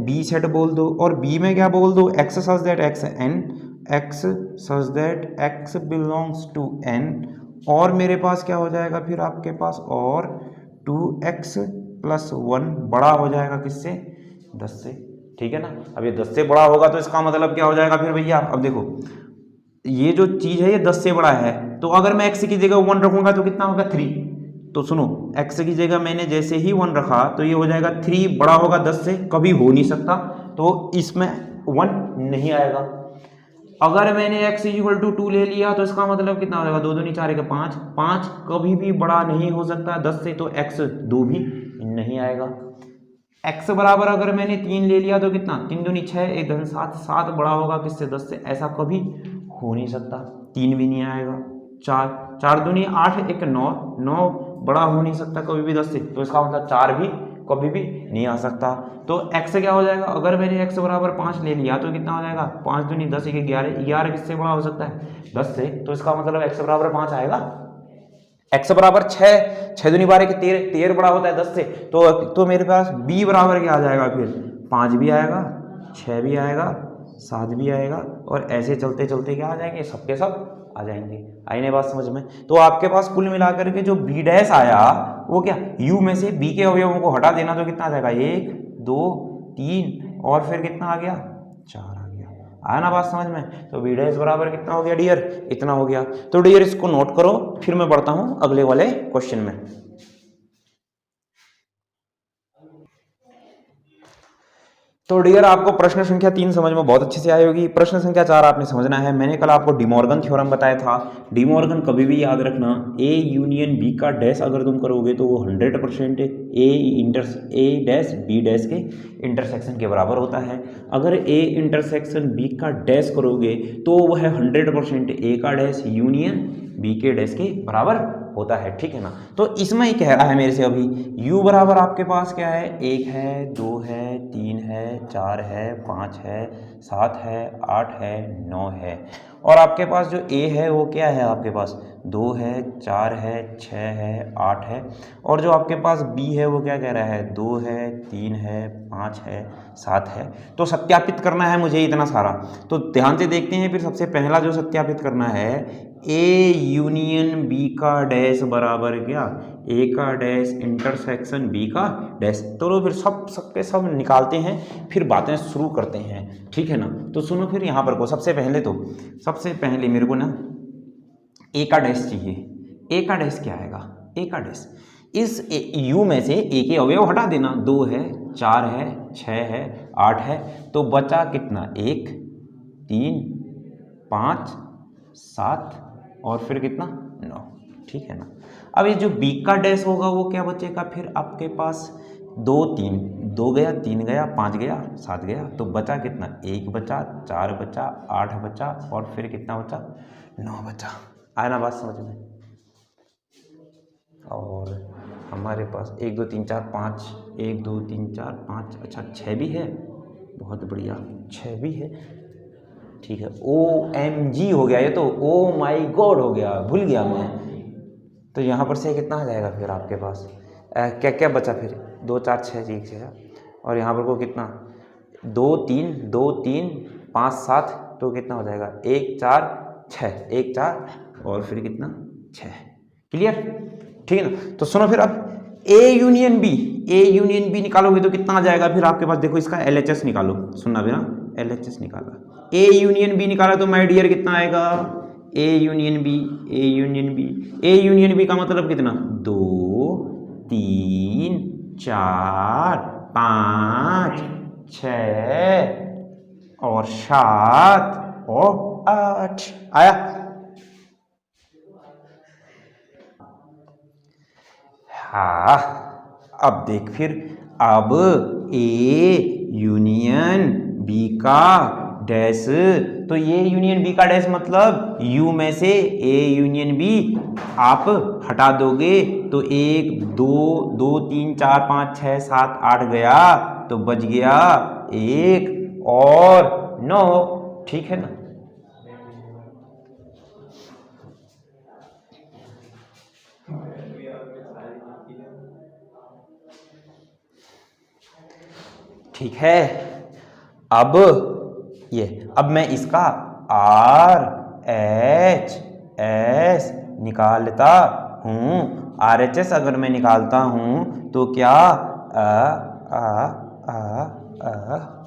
बी सेट बोल दो और बी में क्या बोल दो? x such that x n, x such that x belongs to n। और मेरे पास क्या हो जाएगा फिर आपके पास? और 2x + 1 बड़ा हो जाएगा किससे? 10 से। ठीक है ना? अब ये 10 से बड़ा होगा तो इसका मतलब क्या हो जाएगा फिर भैया? अब देखो ये जो चीज है ये 10 से बड़ा है, तो अगर मैं x की जगह 1 रखूंगा तो कितना होगा? 3। तो सुनो, x की जगह मैंने जैसे ही 1 रखा तो ये हो जाएगा 3 बड़ा होगा 10 से, कभी हो नहीं सकता, तो इसमें 1 नहीं आएगा। अगर मैंने x = 2 ले लिया तो इसका मतलब कितना हो जाएगा? 2 दूनी 4 1 5, 5 कभी भी बड़ा नहीं हो सकता 10 से, तो x 2 भी नहीं आएगा। x बराबर अगर मैंने 3 ले लिया तो कितना? 3 दूनी 6 1 10 7, 7 बड़ा होगा किससे? 10 से, ऐसा कभी हो नहीं सकता, 3 भी नहीं आएगा। 4 4 दूनी 8 1 9, 9 बड़ा हो नहीं सकता कभी भी 10 से, तो इसका मतलब 4 भी कभी भी नहीं आ सकता। तो x क्या हो जाएगा? अगर मैंने x बराबर 5 ले लिया तो कितना हो जाएगा? 5 दूनी 10 1 11, 11 किससे बड़ा हो सकता है? 10 से, तो इसका मतलब x बराबर 5 आएगा। x बराबर 6, 6 दूनी 12 के 13, 13 बड़ा होता है 10 से, तो मेरे पास b बराबर क्या आ जाएगा फिर? 5 भी आएगा, 6 भी आएगा, 7 भी आएगा, और ऐसे चलते चलते क्या आ जाएंगे? सबके सब आ जाएंगे। आई नहीं बात समझ में? तो आपके पास कुल मिलाकर के जो बी डैश आया वो क्या? यू में से बी के अवयवों को हटा देना तो कितना आ जाएगा? 1 2 3 और फिर कितना आ गया? 4 आ गया। आया ना बात समझ में? तो बी डैश बराबर कितना हो गया डियर? इतना हो गया। तो डियर इसको नोट करो, फिर मैं बढ़ता हूं अगले वाले क्वेश्चन में। तो डियर आपको प्रश्न संख्या 3 समझ में बहुत अच्छे से आई होगी। प्रश्न संख्या 4 आपने समझना है। मैंने कल आपको डिमॉर्गन थ्योरम बताया था। डिमॉर्गन कभी भी याद रखना, ए यूनियन बी का डैश अगर तुम करोगे तो वो 100% ए डैश बी डैश के इंटरसेक्शन के बराबर होता है। अगर ए इंटरसेक्शन बी का डैश करोगे तो वह 100% ए का डैश यूनियन बी के डैश के बराबर होता है। ठीक है ना? तो इसमें ही कह रहा है मेरे से अभी u बराबर आपके पास क्या है? 1 है, 2 है, 3 है, 4 है, 5 है, 7 है, 8 है, 9 है, और आपके पास जो a है वो क्या है? आपके पास 2 है, 4 है, 6 है, 8 है, और जो आपके पास b है वो क्या कह रहा है? 2 है, 3 है, 5 है, 7 है। तो सत्यापित करना है मुझे इतना सारा, तो ध्यान से देखते हैं। फिर सबसे पहला जो सत्यापित करना है, ए यूनियन बी का डैश डैश बराबर क्या, ए का डैश इंटरसेक्शन बी का डैश। तो फिर सबके सब निकालते हैं, फिर बातें शुरू करते हैं, ठीक है ना। तो सुनो फिर यहाँ पर को सबसे पहले मेरे को ना ए का डैश चाहिए। ए का डैश क्या आएगा, ए का डैश इस यू में से ए के अवयव हटा देना, 2 है, 4 है, 6 है, 8 है, तो बचा कितना, 1 3 5 7 और फिर कितना 9, ठीक है ना। अब ये जो बी का डैश होगा वो क्या बचेगा, फिर आपके पास 2 3, 2 गया, 3 गया, 5 गया, 7 गया, तो बचा कितना, 1 बचा, 4 बचा, 8 बचा और फिर कितना बचा, 9 बचा। आया ना बात समझ में। और हमारे पास 1 2 3 4 5, 1 2 3 4 5, अच्छा 6 भी है, बहुत बढ़िया 6 भी है, ठीक है। OMG हो गया ये तो, ओ माई गॉड हो गया, भूल गया मैं। तो यहाँ पर से कितना आ जाएगा फिर आपके पास, क्या क्या बचा फिर, 2 4 6 1 6, और यहाँ पर को कितना 2 3 5 7, तो कितना हो जाएगा 1 4 6, 1 4 और फिर कितना 6, क्लियर, ठीक है ना। तो सुनो फिर अब ए यूनियन बी निकालोगे तो कितना आ जाएगा फिर आपके पास, देखो इसका LHS निकालो, सुनना भी ना, LHS निकाला, ए यूनियन बी निकाला तो माय डियर कितना आएगा, ए यूनियन बी का मतलब कितना, 2 3 4 5 6 और 7 और 8 आया। हाँ, अब देख फिर, अब ए यूनियन बी का डैश, तो ए यूनियन बी का डैश मतलब यू में से ए यूनियन बी आप हटा दोगे तो 1 2 2 3 4 5 6 7 8 गया, तो बच गया 1 और 9, ठीक है ना। ठीक है, अब मैं इसका RHS निकालता हूँ। RHS अगर मैं निकालता हूँ तो क्या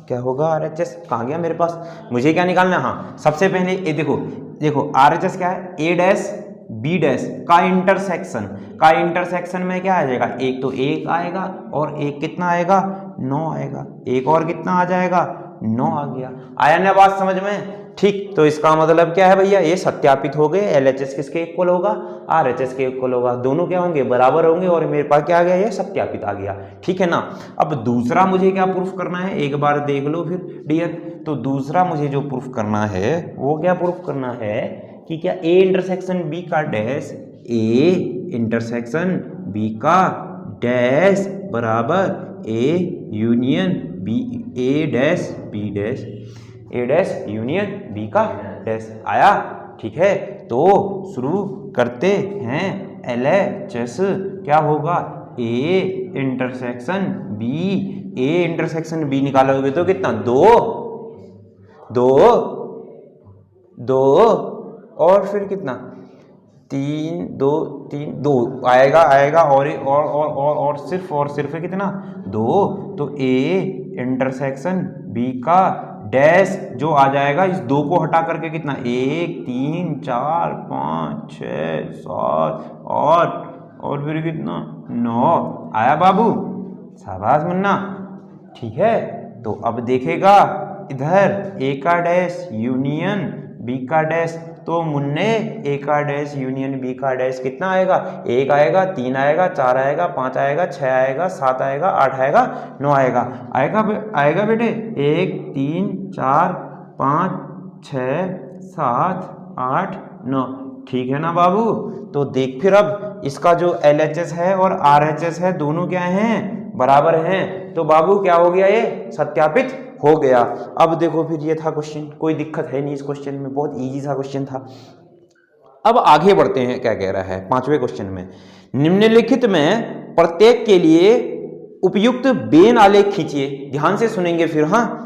क्या होगा, RHS कहाँ गया मेरे पास, मुझे क्या निकालना है, हाँ सबसे पहले ये देखो RHS क्या है, A डैश B डैश का इंटरसेक्शन में क्या आ जाएगा, एक तो 1 आएगा और एक कितना आएगा, 9 आएगा, एक और कितना आ जाएगा, 9 आ गया। आया ना बात समझ में, ठीक। तो इसका मतलब क्या है भैया, ये सत्यापित हो गए, LHS किसके इक्वल होगा, RHS के इक्वल होगा, दोनों क्या होंगे, बराबर होंगे, और मेरे पास क्या आ गया, ये सत्यापित आ गया, ठीक है ना। अब दूसरा मुझे क्या प्रूफ करना है, एक बार देख लो फिर डियर। तो दूसरा मुझे जो प्रूफ करना है वो क्या प्रूफ करना है कि क्या A इंटरसेक्शन B का डैश, A इंटरसेक्शन B का डैश बराबर A union B, A dash B dash, A dash union B का डैश आया, ठीक है। तो शुरू करते हैं, LHS क्या होगा, A intersection B, A intersection B निकालोगे तो कितना, 2 और फिर कितना 2 आएगा और सिर्फ कितना 2, तो A इंटरसेक्शन B का डैश जो आ जाएगा, इस 2 को हटा करके कितना 1 3 4 5 6 7 8 और फिर कितना 9 आया बाबू, शाबाश मुन्ना, ठीक है। तो अब देखेगा इधर A का डैश यूनियन B का डैश, तो मुन्ने A का डैश यूनियन B का डैश कितना आएगा, 1 आएगा, 3 आएगा, 4 आएगा, 5 आएगा, 6 आएगा, 7 आएगा, 8 आएगा, 9 आएगा बेटे, 1 3 4 5 6 7 8 9, ठीक है ना बाबू। तो देख फिर अब इसका जो LHS है और RHS है दोनों क्या हैं, बराबर हैं, तो बाबू क्या हो गया, ये सत्यापित हो गया। अब देखो फिर ये था क्वेश्चन, कोई दिक्कत है नहीं इस क्वेश्चन में, बहुत इजी सा क्वेश्चन था। अब आगे बढ़ते हैं, क्या कह रहा है 5वें क्वेश्चन में, निम्नलिखित में प्रत्येक के लिए उपयुक्त बेन आलेख खींचिए। ध्यान से सुनेंगे फिर, हाँ।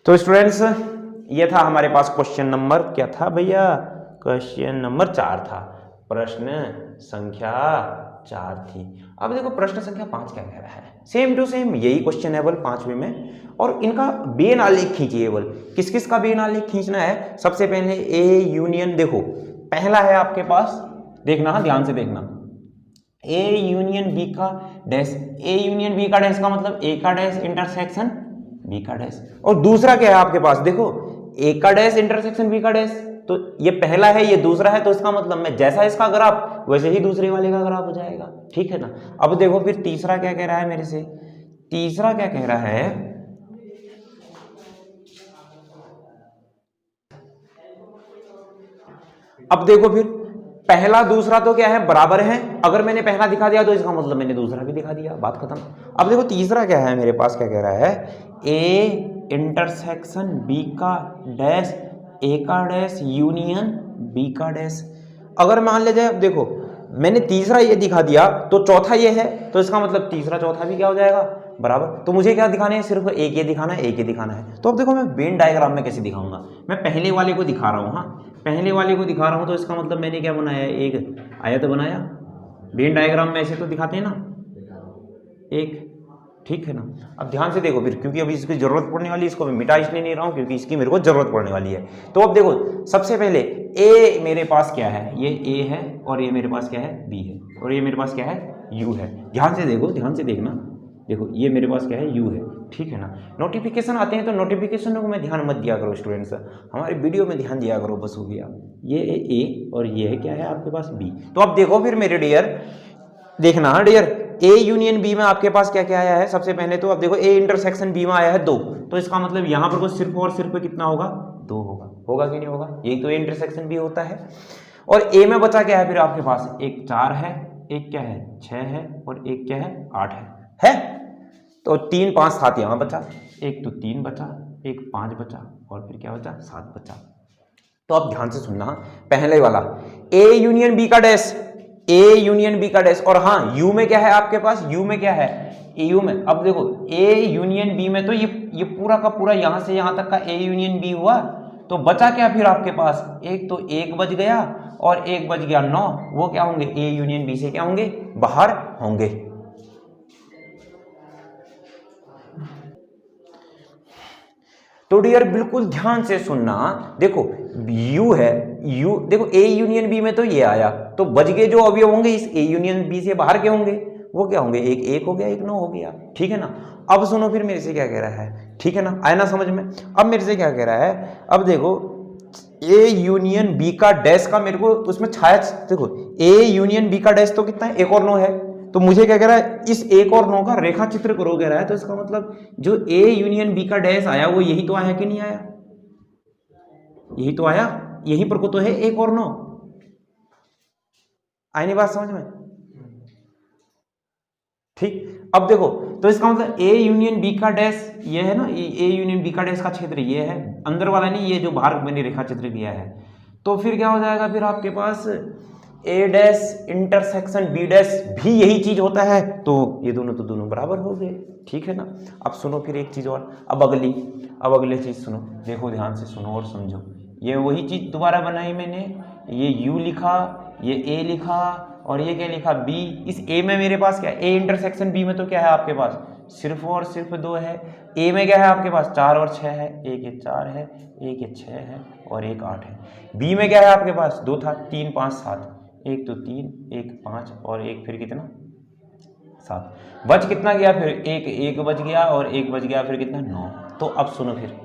तो स्टूडेंट्स ये था हमारे पास क्वेश्चन नंबर, क्या था भैया, क्वेश्चन नंबर 4 था, प्रश्न संख्या 4 थी। अब देखो प्रश्न संख्या 5 क्या कह रहा है, सेम टू सेम यही क्वेश्चन है बल 5वें में, और इनका बेन आलेख खींचिए बल। किस किस का बेन आलेख खींचना है, सबसे पहले ए यूनियन, देखो पहला है आपके पास, देखना हाँ ध्यान से देखना, ए यूनियन बी का डैश, ए यूनियन बी का डैश का मतलब ए का डैश इंटरसेक्शन बी का डैश, और दूसरा क्या है आपके पास, देखो ए का डैश इंटरसेक्शन बी का डैश, तो ये पहला है ये दूसरा है, तो इसका मतलब मैं जैसा इसका ग्राफ वैसे ही दूसरे वाले का ग्राफ हो जाएगा, ठीक है ना। अब देखो फिर तीसरा क्या कह रहा है मेरे से, तीसरा क्या कह रहा है, अब देखो फिर पहला दूसरा तो क्या है, बराबर है, अगर मैंने पहला दिखा दिया तो इसका मतलब मैंने दूसरा भी दिखा दिया, बात खत्म। अब देखो तीसरा क्या है मेरे पास, क्या कह रहा है, ए इंटरसेक्शन बी का डैश ए का डैश यूनियन बी का डैश। अगर मान ले जाए, अब देखो मैंने तीसरा ये दिखा दिया तो चौथा ये है, तो इसका मतलब तीसरा चौथा भी क्या हो जाएगा, बराबर। तो मुझे क्या दिखाने है, सिर्फ एक ये दिखाना है, एक ये दिखाना है। तो अब देखो मैं वेन डायग्राम में कैसे दिखाऊंगा, मैं पहले वाले को दिखा रहा हूँ, हाँ पहले वाले को दिखा रहा हूँ, तो इसका मतलब मैंने क्या बनाया है, एक आयत बनाया, वेन डायग्राम में ऐसे तो दिखाते हैं ना, एक, ठीक है ना। अब ध्यान से देखो फिर, क्योंकि अभी इसकी जरूरत पड़ने वाली है, इसको मैं मिटा इसलिए नहीं रहा हूँ क्योंकि इसकी मेरे को जरूरत पड़ने वाली है। तो अब देखो सबसे पहले ए मेरे पास क्या है, ये ए है, और ये मेरे पास क्या है, बी है, और ये मेरे पास क्या है, यू है। ध्यान से देखो, ध्यान से देखना, देखो ये मेरे पास क्या है, यू है, ठीक है ना। नोटिफिकेशन आते हैं तो नोटिफिकेशन को मैं ध्यान मत दिया करो स्टूडेंट्स, हमारी वीडियो में ध्यान दिया करो, बस हो गया। ये है ए और ये है क्या है आपके पास, बी। तो अब देखो फिर मेरे डियर, देखना हाँ डियर, ए यूनियन बी में आपके पास क्या क्या आया है, सबसे पहले तो अब देखो ए इंटरसेक्शन बी में आया है 2, तो इसका मतलब यहाँ पर सिर्फ और सिर्फ कितना होगा, 2 होगा, होगा कि नहीं होगा, यही तो ए इंटरसेक्शन बी होता है। और ए में बचा क्या है फिर आपके पास, एक 4 है, एक क्या है 6 है, और एक क्या है 8 है? तो 3 5 7 यहाँ बचा, एक तो 3 बचा, एक 5 बचा, और फिर क्या बचा, 7 बचा। तो अब ध्यान से सुनना, पहले वाला ए यूनियन बी का डैश, ए यूनियन बी का डैश, और हाँ यू में क्या है आपके पास, यू में क्या है, यू में, अब देखो ए यूनियन बी में तो ये पूरा का पूरा यहां से यहां तक का ए यूनियन बी हुआ, तो बचा क्या फिर आपके पास, एक तो 1 बच गया और 1 बच गया 9, वो क्या होंगे, ए यूनियन बी से क्या होंगे, बाहर होंगे। तो डियर बिल्कुल ध्यान से सुनना, देखो यू है, यू देखो ए यूनियन बी में तो ये आया, तो बच गए जो अवयव होंगे इस ए यूनियन बी से बाहर के होंगे, वो क्या होंगे, एक 1 हो गया, एक 9 हो गया, ठीक है ना। अब सुनो फिर मेरे से क्या कह रहा है, ठीक है ना, आया ना समझ में। अब मेरे से क्या कह रहा है, अब देखो ए यूनियन बी का डैश का मेरे को उसमें छाया, देखो ए यूनियन बी का डैश तो कितना है, 1 और 9 है, तो मुझे क्या कह रहा है, इस 1 और 9 का रेखा चित्र करो कह रहा है, तो इसका मतलब जो ए यूनियन बी का डैश आया वो यही तो आया कि नहीं आया, यही तो आया, यहीं पर को तो है 1 और 9, आई नहीं बात समझ में, ठीक। अब देखो तो इसका मतलब ए यूनियन बी का डैश ये है ना, ए यूनियन बी का डैश का क्षेत्र ये है, अंदर वाला नहीं, ये जो बाहर मैंने रेखा चित्र किया है। तो फिर क्या हो जाएगा फिर आपके पास, ए डैश इंटरसेक्शन बी डैश भी यही चीज होता है, तो ये दोनों तो दोनों बराबर हो गए, ठीक है ना। अब सुनो फिर एक चीज और, अब अगली चीज सुनो, देखो ध्यान से सुनो और समझो, ये वही चीज दोबारा बनाई मैंने, ये यू लिखा, ये ए लिखा, और ये क्या लिखा, बी। इस ए में मेरे पास क्या है, ए इंटरसेक्शन बी में तो क्या है आपके पास, सिर्फ और सिर्फ 2 है। ए में क्या है आपके पास, 4 और 6 है, एक ये 4 है, एक ये 6 है, और एक 8 है। बी में क्या है आपके पास, 2 था, 3 5 7, एक तो 3, एक 5, और एक फिर कितना 7, बच कितना गया फिर, एक बच गया, और एक बच गया फिर कितना 9। तो अब सुनो फिर,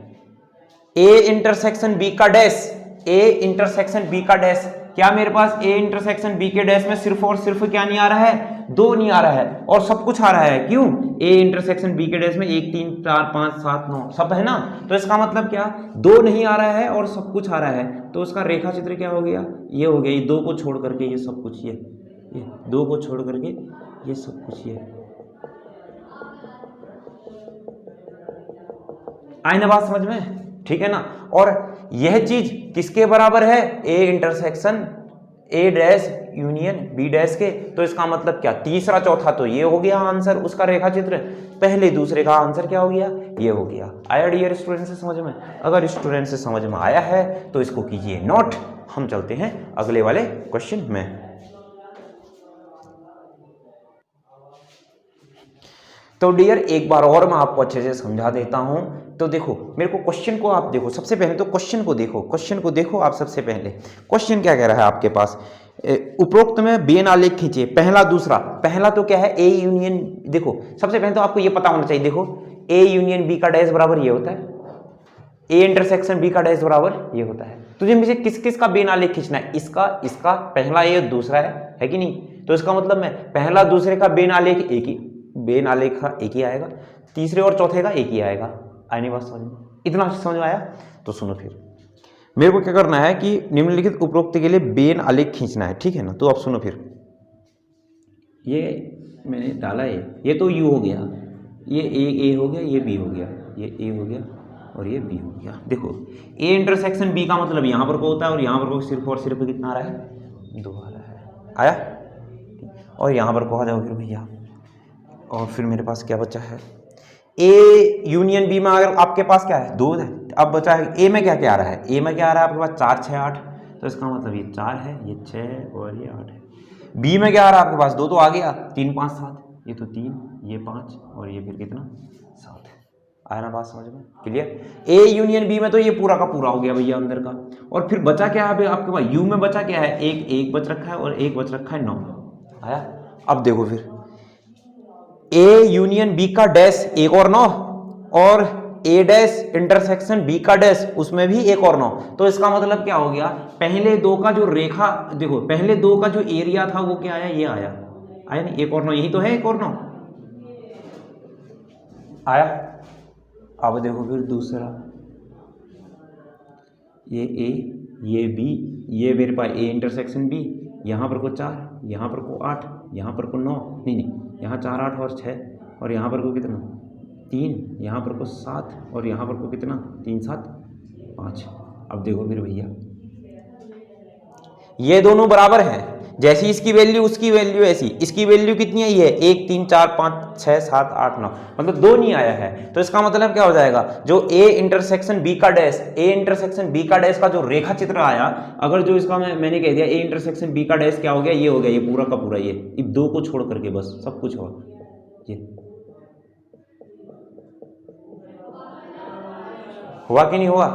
ए इंटरसेक्शन बी का डैश, ए इंटरसेक्शन बी का डैश, क्या मेरे पास ए इंटरसेक्शन बी के डैश में सिर्फ और सिर्फ क्या नहीं आ रहा है, 2 नहीं आ रहा है, और सब कुछ आ रहा है, क्यों, ए इंटरसेक्शन बी के डैश में 1 3 4 5 7 9 सब है ना, तो इसका मतलब क्या, 2 नहीं आ रहा है और सब कुछ आ रहा है, तो उसका रेखा चित्र क्या हो गया, ये हो गया, ये 2 को छोड़ करके ये सब कुछ, ये 2 को छोड़ करके ये सब कुछ, ये आई ना बात समझ में, ठीक है ना। और यह चीज किसके बराबर है, ए ए डैश यूनियन बी डैश के, तो इसका मतलब क्या, तीसरा चौथा तो ये हो गया आंसर उसका रेखा चित्र, पहले दूसरे का आंसर क्या हो गया, ये हो गया। आया डियर स्टूडेंट से समझ में? अगर स्टूडेंट से समझ में आया है तो इसको कीजिए नोट। हम चलते हैं अगले वाले क्वेश्चन में। तो डियर एक बार और मैं आपको अच्छे से समझा देता हूं। तो देखो मेरे को क्वेश्चन को आप देखो, सबसे पहले तो क्वेश्चन को देखो, क्वेश्चन को देखो आप सबसे पहले। क्वेश्चन क्या कह रहा है आपके पास, उपरोक्त में बेन आलेख खींचिए, पहला दूसरा। पहला तो क्या है, ए यूनियन, देखो सबसे पहले तो आपको ये पता होना चाहिए, देखो ए यूनियन बी का डैश बराबर ये होता है, ए इंटरसेक्शन बी का डैश बराबर ये होता है। तुझे मुझे किस किस का बेन आलेख खींचना है, इसका, इसका, पहला ये दूसरा है कि नहीं, तो इसका मतलब मैं पहला दूसरे का बेन आलेख एक ही, बेन आलेख का एक ही आएगा, तीसरे और चौथे का एक ही आएगा। आने बात समझ में, इतना समझ में आया? तो सुनो फिर मेरे को क्या करना है कि निम्नलिखित उपरोक्त के लिए बेन आलेख खींचना है, ठीक है ना। तो अब सुनो फिर, ये मैंने डाला है, ये तो यू हो गया, ये ए हो गया, ये बी हो गया, ये ए हो गया और ये बी हो गया। देखो ए इंटरसेक्शन बी का मतलब यहाँ पर को होता है और यहाँ पर को सिर्फ और सिर्फ कितना आ रहा है, 2 आ रहा है। आया? और यहाँ पर को आ जाओ फिर भैया, और फिर मेरे पास क्या बचा है, ए यूनियन बी में अगर आपके पास क्या है, 2 है। अब बचा है ए में क्या क्या आ रहा है, ए में क्या आ रहा है आपके पास 4 6 8, तो इसका मतलब ये 4 है, ये 6 और ये 8 है। बी में क्या आ रहा है आपके पास, 2 तो आ गया, 3 5 7, ये तो 3, ये 5 और ये फिर कितना 7 है। आया ना बात समझ में? क्लियर? ए यूनियन बी में तो ये पूरा का पूरा हो गया भैया अंदर का। और फिर बचा क्या है आपके पास, यू में बचा क्या है, एक बच रखा है और एक बच रखा है 9। आया? अब देखो फिर ए यूनियन बी का डैश 1 और 9 और ए डैश इंटरसेक्शन बी का डैश उसमें भी 1 और 9, तो इसका मतलब क्या हो गया, पहले 2 का जो रेखा, देखो पहले 2 का जो एरिया था वो क्या आया, ये आया, आया नहीं, 1 और 9 यही तो है, 1 और 9 आया। अब देखो फिर दूसरा, ये ए, ये बी, ये मेरे पास ए इंटरसेक्शन बी, यहाँ पर को 4, यहाँ पर को 8, यहाँ पर को 9, नहीं यहाँ 4 8 और 6 और यहाँ पर को कितना 3, यहाँ पर को 7 और यहाँ पर को कितना 3 7 5। अब देखो फिर भैया ये दोनों बराबर हैं, जैसी इसकी वैल्यू उसकी वैल्यू ऐसी, इसकी वैल्यू कितनी आई है 1 3 4 5 6 7 8 9, मतलब 2 नहीं आया है। तो इसका मतलब क्या हो जाएगा, जो ए इंटरसेक्शन बी का डैश, ए इंटरसेक्शन बी का डैश का जो रेखा चित्र आया, अगर जो इसका मैंने कह दिया ए इंटरसेक्शन बी का डैश क्या हो गया, ये हो गया, ये पूरा का पूरा, ये 2 को छोड़ करके बस सब कुछ हो, ये हुआ कि नहीं हुआ?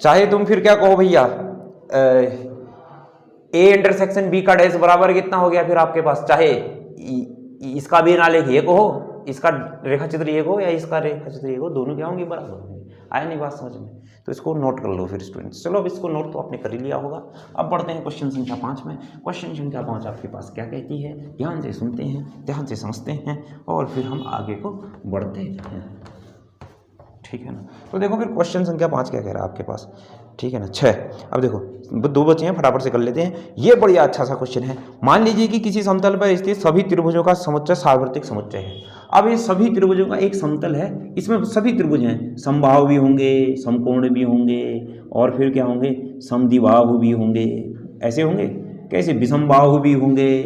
चाहे तुम फिर क्या कहो भैया, ए इंटरसेक्शन बी का डैश बराबर कितना हो गया फिर आपके पास, चाहे इसका भी नालेख ये कहो, इसका रेखा चित्र ये कहो या इसका रेखा चित्र ये कहो, दोनों क्या होंगे, बराबर होंगे। आया नहीं बात समझ में? तो इसको नोट कर लो फिर स्टूडेंट्स। चलो अब इसको नोट तो आपने कर ही लिया होगा। अब बढ़ते हैं क्वेश्चन संख्या 5 में। क्वेश्चन संख्या 5 आपके पास क्या कहती है, ध्यान से सुनते हैं, ध्यान से समझते हैं और फिर हम आगे को बढ़ते हैं, ठीक है ना। तो देखो फिर क्वेश्चन संख्या 5 क्या कह रहा है आपके पास, ठीक है ना। 6, अब देखो 2 बचे हैं, फटाफट से कर लेते हैं। ये बढ़िया अच्छा सा क्वेश्चन है। मान लीजिए कि किसी समतल पर स्थित सभी त्रिभुजों का समुच्चय सार्वत्रिक समुच्चय है। अब ये सभी त्रिभुजों का एक समतल है, इसमें सभी त्रिभुज हैं, समबाहु भी होंगे, समकोण भी होंगे और फिर क्या होंगे, समद्विबाहु भी होंगे। ऐसे होंगे कैसे, विषमबाहु भी होंगे,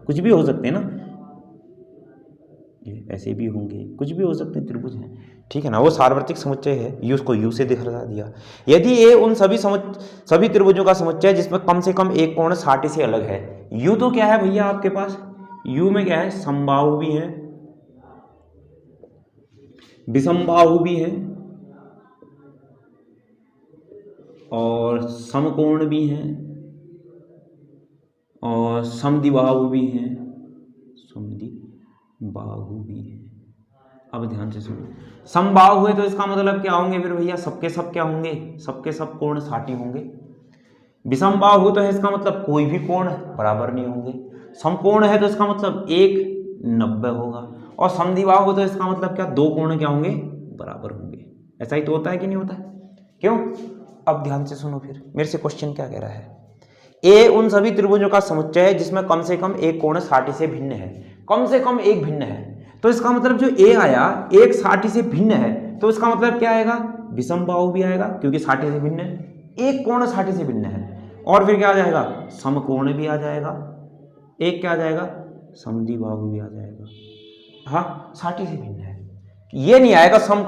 कुछ भी हो सकते हैं ना, ऐसे भी होंगे, कुछ भी हो सकते हैं, त्रिभुज हैं, ठीक है ना। वो सार्वत्रिक समुच्चय है, यू उसको यू से दिखा दिया। यदि ये उन सभी त्रिभुजों का समुच्चय जिसमें कम से कम एक कोण 60 से अलग है। यू तो क्या है भैया आपके पास, यू में क्या है, समबाहु भी है, विषमबाहु भी है और समकोण भी है और समद्विबाहु भी है, समद्विबाहु भी है। अब ध्यान से सुनो, समबाहु हुए तो इसका मतलब क्या होंगे फिर भैया, सबके सब क्या होंगे, सबके सब कोण 60 होंगे। विषमबाहु तो है इसका मतलब कोई भी कोण बराबर नहीं होंगे। समकोण है तो इसका मतलब 1 90 होगा और समद्विबाहु तो इसका मतलब क्या, 2 कोण क्या होंगे, बराबर होंगे। ऐसा ही तो होता है कि नहीं होता है, क्यों? अब ध्यान से सुनो फिर मेरे से क्वेश्चन क्या कह रहा है। ए उन सभी त्रिभुजों का समुच्चय है जिसमें कम से कम एक कोण 60 से भिन्न है, कम से कम एक भिन्न है। तो इसका मतलब जो ए आया एक 60 से भिन्न है, तो इसका मतलब क्या आएगा, विषमबाहु भी आएगा क्योंकि 60 से भिन्न है, एक कोण 60 से भिन्न है और फिर क्या आ जाएगा, समकोण भी आ जाएगा, एक क्या आ जाएगा, समद्विबाहु भी आ जाएगा। हाँ, 60 से भिन्न है, ये नहीं आएगा सम,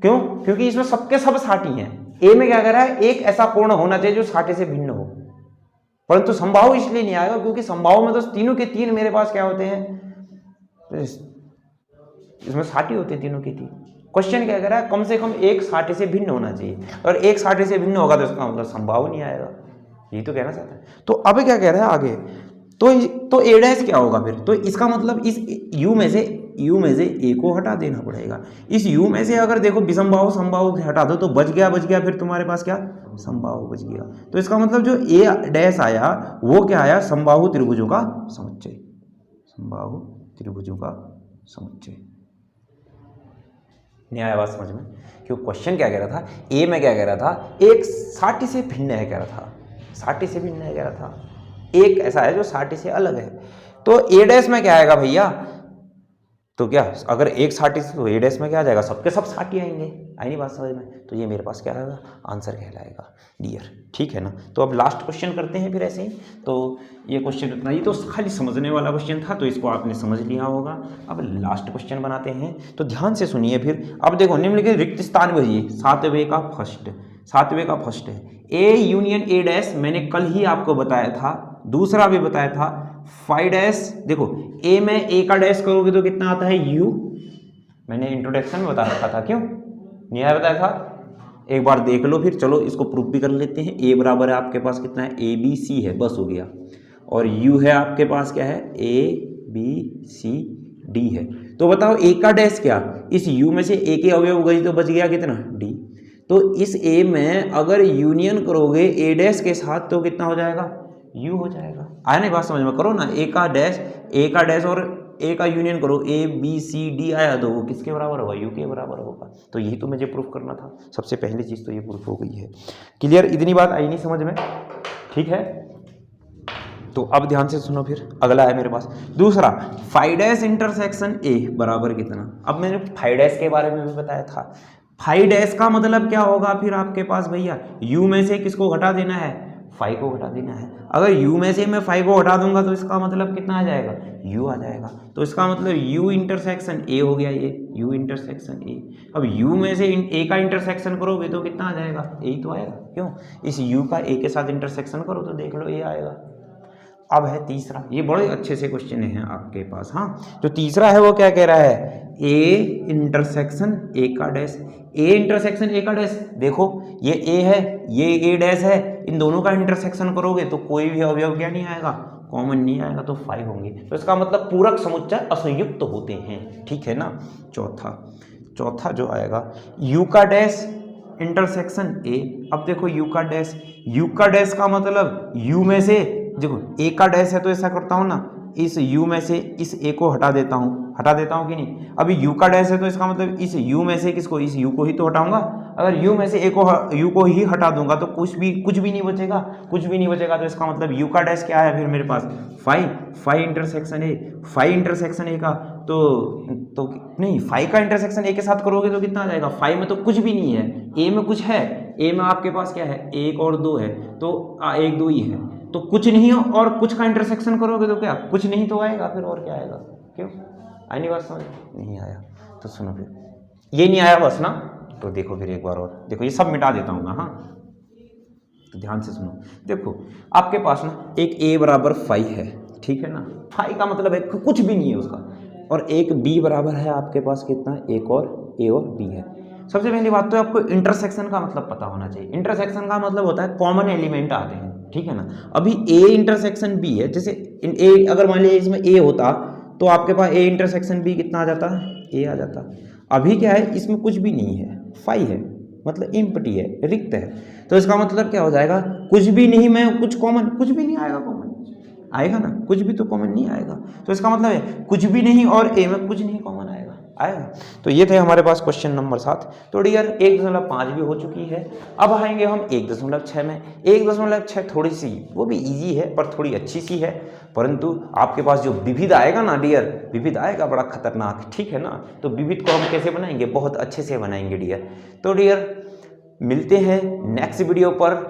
क्यों, क्योंकि इसमें सबके सब 60 हैं। ए में क्या कह रहा है, एक ऐसा कोण होना चाहिए जो 60 से भिन्न हो, परंतु समबाहु इसलिए नहीं आएगा क्योंकि समबाहु में तो तीनों के तीन मेरे पास क्या होते हैं, इसमें 60 होते हैं तीनों के तीन। क्वेश्चन क्या कह रहा है, कम से कम एक 60 से भिन्न होना चाहिए, और एक 60 से भिन्न होगा तो इसका मतलब समबाहु नहीं आएगा, यही तो कहना चाहता है। तो अब क्या कह रहा है आगे, तो ए डैश क्या होगा फिर, तो इसका मतलब इस यू में से ए को हटा देना पड़ेगा। इस यू में से अगर देखो विषमबाहु समबाहु हटा दो तो बच गया फिर तुम्हारे पास क्या, समबाहु बच गया। तो इसका मतलब जो ए डैश आया वो क्या आया, समबाहु त्रिभुजों का समुच्चय, समबाहु त्रिभुजों का समुच्चय। नहीं आया बात समझ में, क्यों क्वेश्चन क्या कह रहा था, ए में क्या कह रहा था, एक 60 से भिन्न है कह रहा था, 60 से भिन्न है कह रहा था, एक ऐसा है जो 60 से अलग है। तो ए डैश में क्या आएगा भैया, तो क्या अगर एक 60 से, तो ए डैश में क्या आ जाएगा, सबके सब 60 आएंगे, आई नहीं बात समझ में, तो ये मेरे पास क्या आएगा, आंसर कहलाएगा डियर, ठीक है ना। तो अब लास्ट क्वेश्चन करते हैं फिर ऐसे ही। तो ये क्वेश्चन इतना ही, तो खाली समझने वाला क्वेश्चन था, तो इसको आपने समझ लिया होगा। अब लास्ट क्वेश्चन बनाते हैं, तो ध्यान से सुनिए फिर। अब देखो निम्नलिखित रिक्त स्थान भेजिए, 7वें का फर्स्ट है ए यूनियन ए डैश, मैंने कल ही आपको बताया था, दूसरा भी बताया था, फाइव डैश। देखो ए में ए का डैश करोगे तो कितना आता है, यू, मैंने इंट्रोडक्शन में बता रखा था, क्यों नहीं आया बताया था, एक बार देख लो फिर। चलो इसको प्रूफ भी कर लेते हैं। ए बराबर है आपके पास कितना है, ए बी सी है, बस हो गया, और यू है आपके पास क्या है, ए बी सी डी है। तो बताओ ए का डैश क्या, इस यू में से ए के अवयव गई तो बच गया कितना, डी। तो इस ए में अगर यूनियन करोगे ए डैश के साथ तो कितना हो जाएगा, यू हो जाएगा। आया नहीं बात समझ में, करो ना, ए का डैश और ए का यूनियन करो, ए बी सी डी आया तो वो किसके बराबर होगा, यू के बराबर होगा। तो यही तो मुझे प्रूफ करना था, सबसे पहली चीज़ तो ये प्रूफ हो गई है। क्लियर, इतनी बात आई नहीं समझ में, ठीक है। तो अब ध्यान से सुनो, फिर अगला है मेरे पास दूसरा, 5 डैश इंटरसेक्शन ए बराबर कितना। अब मैंने 5 डैश के बारे में भी बताया था, 5 डैश का मतलब क्या होगा फिर आपके पास भैया, यू में से किसको घटा देना है, 5 को घटा देना है। अगर u में से मैं 5 को हटा दूंगा तो इसका मतलब कितना आ जाएगा, u आ जाएगा। तो इसका मतलब u इंटरसेक्शन a हो गया, ये u इंटरसेक्शन a। अब u में से a का इंटरसेक्शन करोगे तो कितना आ जाएगा, a तो आएगा, क्यों, इस u का a के साथ इंटरसेक्शन करो तो देख लो a आएगा। अब है तीसरा, ये बड़े अच्छे से क्वेश्चन हैं आपके पास। हाँ, जो तीसरा है वो क्या कह रहा है, ए इंटरसेक्शन ए का डैश, ए इंटरसेक्शन ए का डैश। देखो ये ए है, ये ए डैश है, इन दोनों का इंटरसेक्शन करोगे तो कोई भी अवयव क्या नहीं आएगा, कॉमन नहीं आएगा, तो 5 होंगे। तो इसका मतलब पूरक समुच्चय असंयुक्त होते हैं, ठीक है ना। चौथा जो आएगा, यू का डैश इंटरसेक्शन ए। अब देखो यू का डैश का मतलब यू में से, देखो ए का डैश है तो ऐसा करता हूँ ना, इस u में से इस a को हटा देता हूँ कि नहीं। अभी u का डैश है तो इसका मतलब इस u में से किसको, इस u को ही तो हटाऊंगा। अगर u में से u को ही हटा दूंगा तो कुछ भी नहीं बचेगा। तो इसका मतलब u का डैश क्या है फिर मेरे पास, 5 इंटरसेक्शन a का तो नहीं, 5 का इंटरसेक्शन a के साथ करोगे तो कितना आ जाएगा, 5 में तो कुछ भी नहीं है, a में कुछ है, a में आपके पास क्या है, 1 और 2 है, तो 1 2 ही है, तो कुछ नहीं और कुछ का इंटरसेक्शन करोगे तो क्या, कुछ नहीं तो आएगा, फिर और क्या आएगा, क्यों, आई नहीं बात समझ, नहीं आया। तो सुनो फिर, ये नहीं आया बस ना, तो देखो फिर एक बार और देखो, ये सब मिटा देता हूँ मैं। हाँ, तो ध्यान से सुनो, देखो आपके पास ना एक a बराबर 5 है, ठीक है ना, 5 का मतलब है कुछ भी नहीं है उसका, और एक b बराबर है आपके पास कितना, एक और a और b है। सबसे पहली बात तो आपको इंटरसेक्शन का मतलब पता होना चाहिए। इंटरसेक्शन का मतलब होता है कॉमन एलिमेंट आते हैं, ठीक है ना। अभी a इंटरसेक्शन b है, जैसे a अगर मान लीजिए इसमें a होता तो आपके पास a इंटरसेक्शन b कितना आ जाता है, a आ जाता। अभी क्या है, इसमें कुछ भी नहीं है, 5 है, मतलब इम्पटी है, रिक्त है। तो इसका मतलब क्या हो जाएगा, कुछ भी नहीं में कुछ कॉमन, कुछ भी नहीं आएगा, कॉमन आएगा ना, कुछ भी तो कॉमन नहीं आएगा। तो इसका मतलब है कुछ भी नहीं और a में कुछ नहीं कॉमन आएगा। तो ये थे हमारे पास क्वेश्चन नंबर 7। तो डियर 1.5 भी हो चुकी है। अब आएंगे हम 1.6 में। 1.6 थोड़ी सी वो भी इजी है पर थोड़ी अच्छी सी है, परंतु आपके पास जो विविध आएगा ना डियर, विविध आएगा बड़ा खतरनाक, ठीक है ना। तो विविध को हम कैसे बनाएंगे, बहुत अच्छे से बनाएंगे डियर। तो डियर मिलते हैं नेक्स्ट वीडियो पर।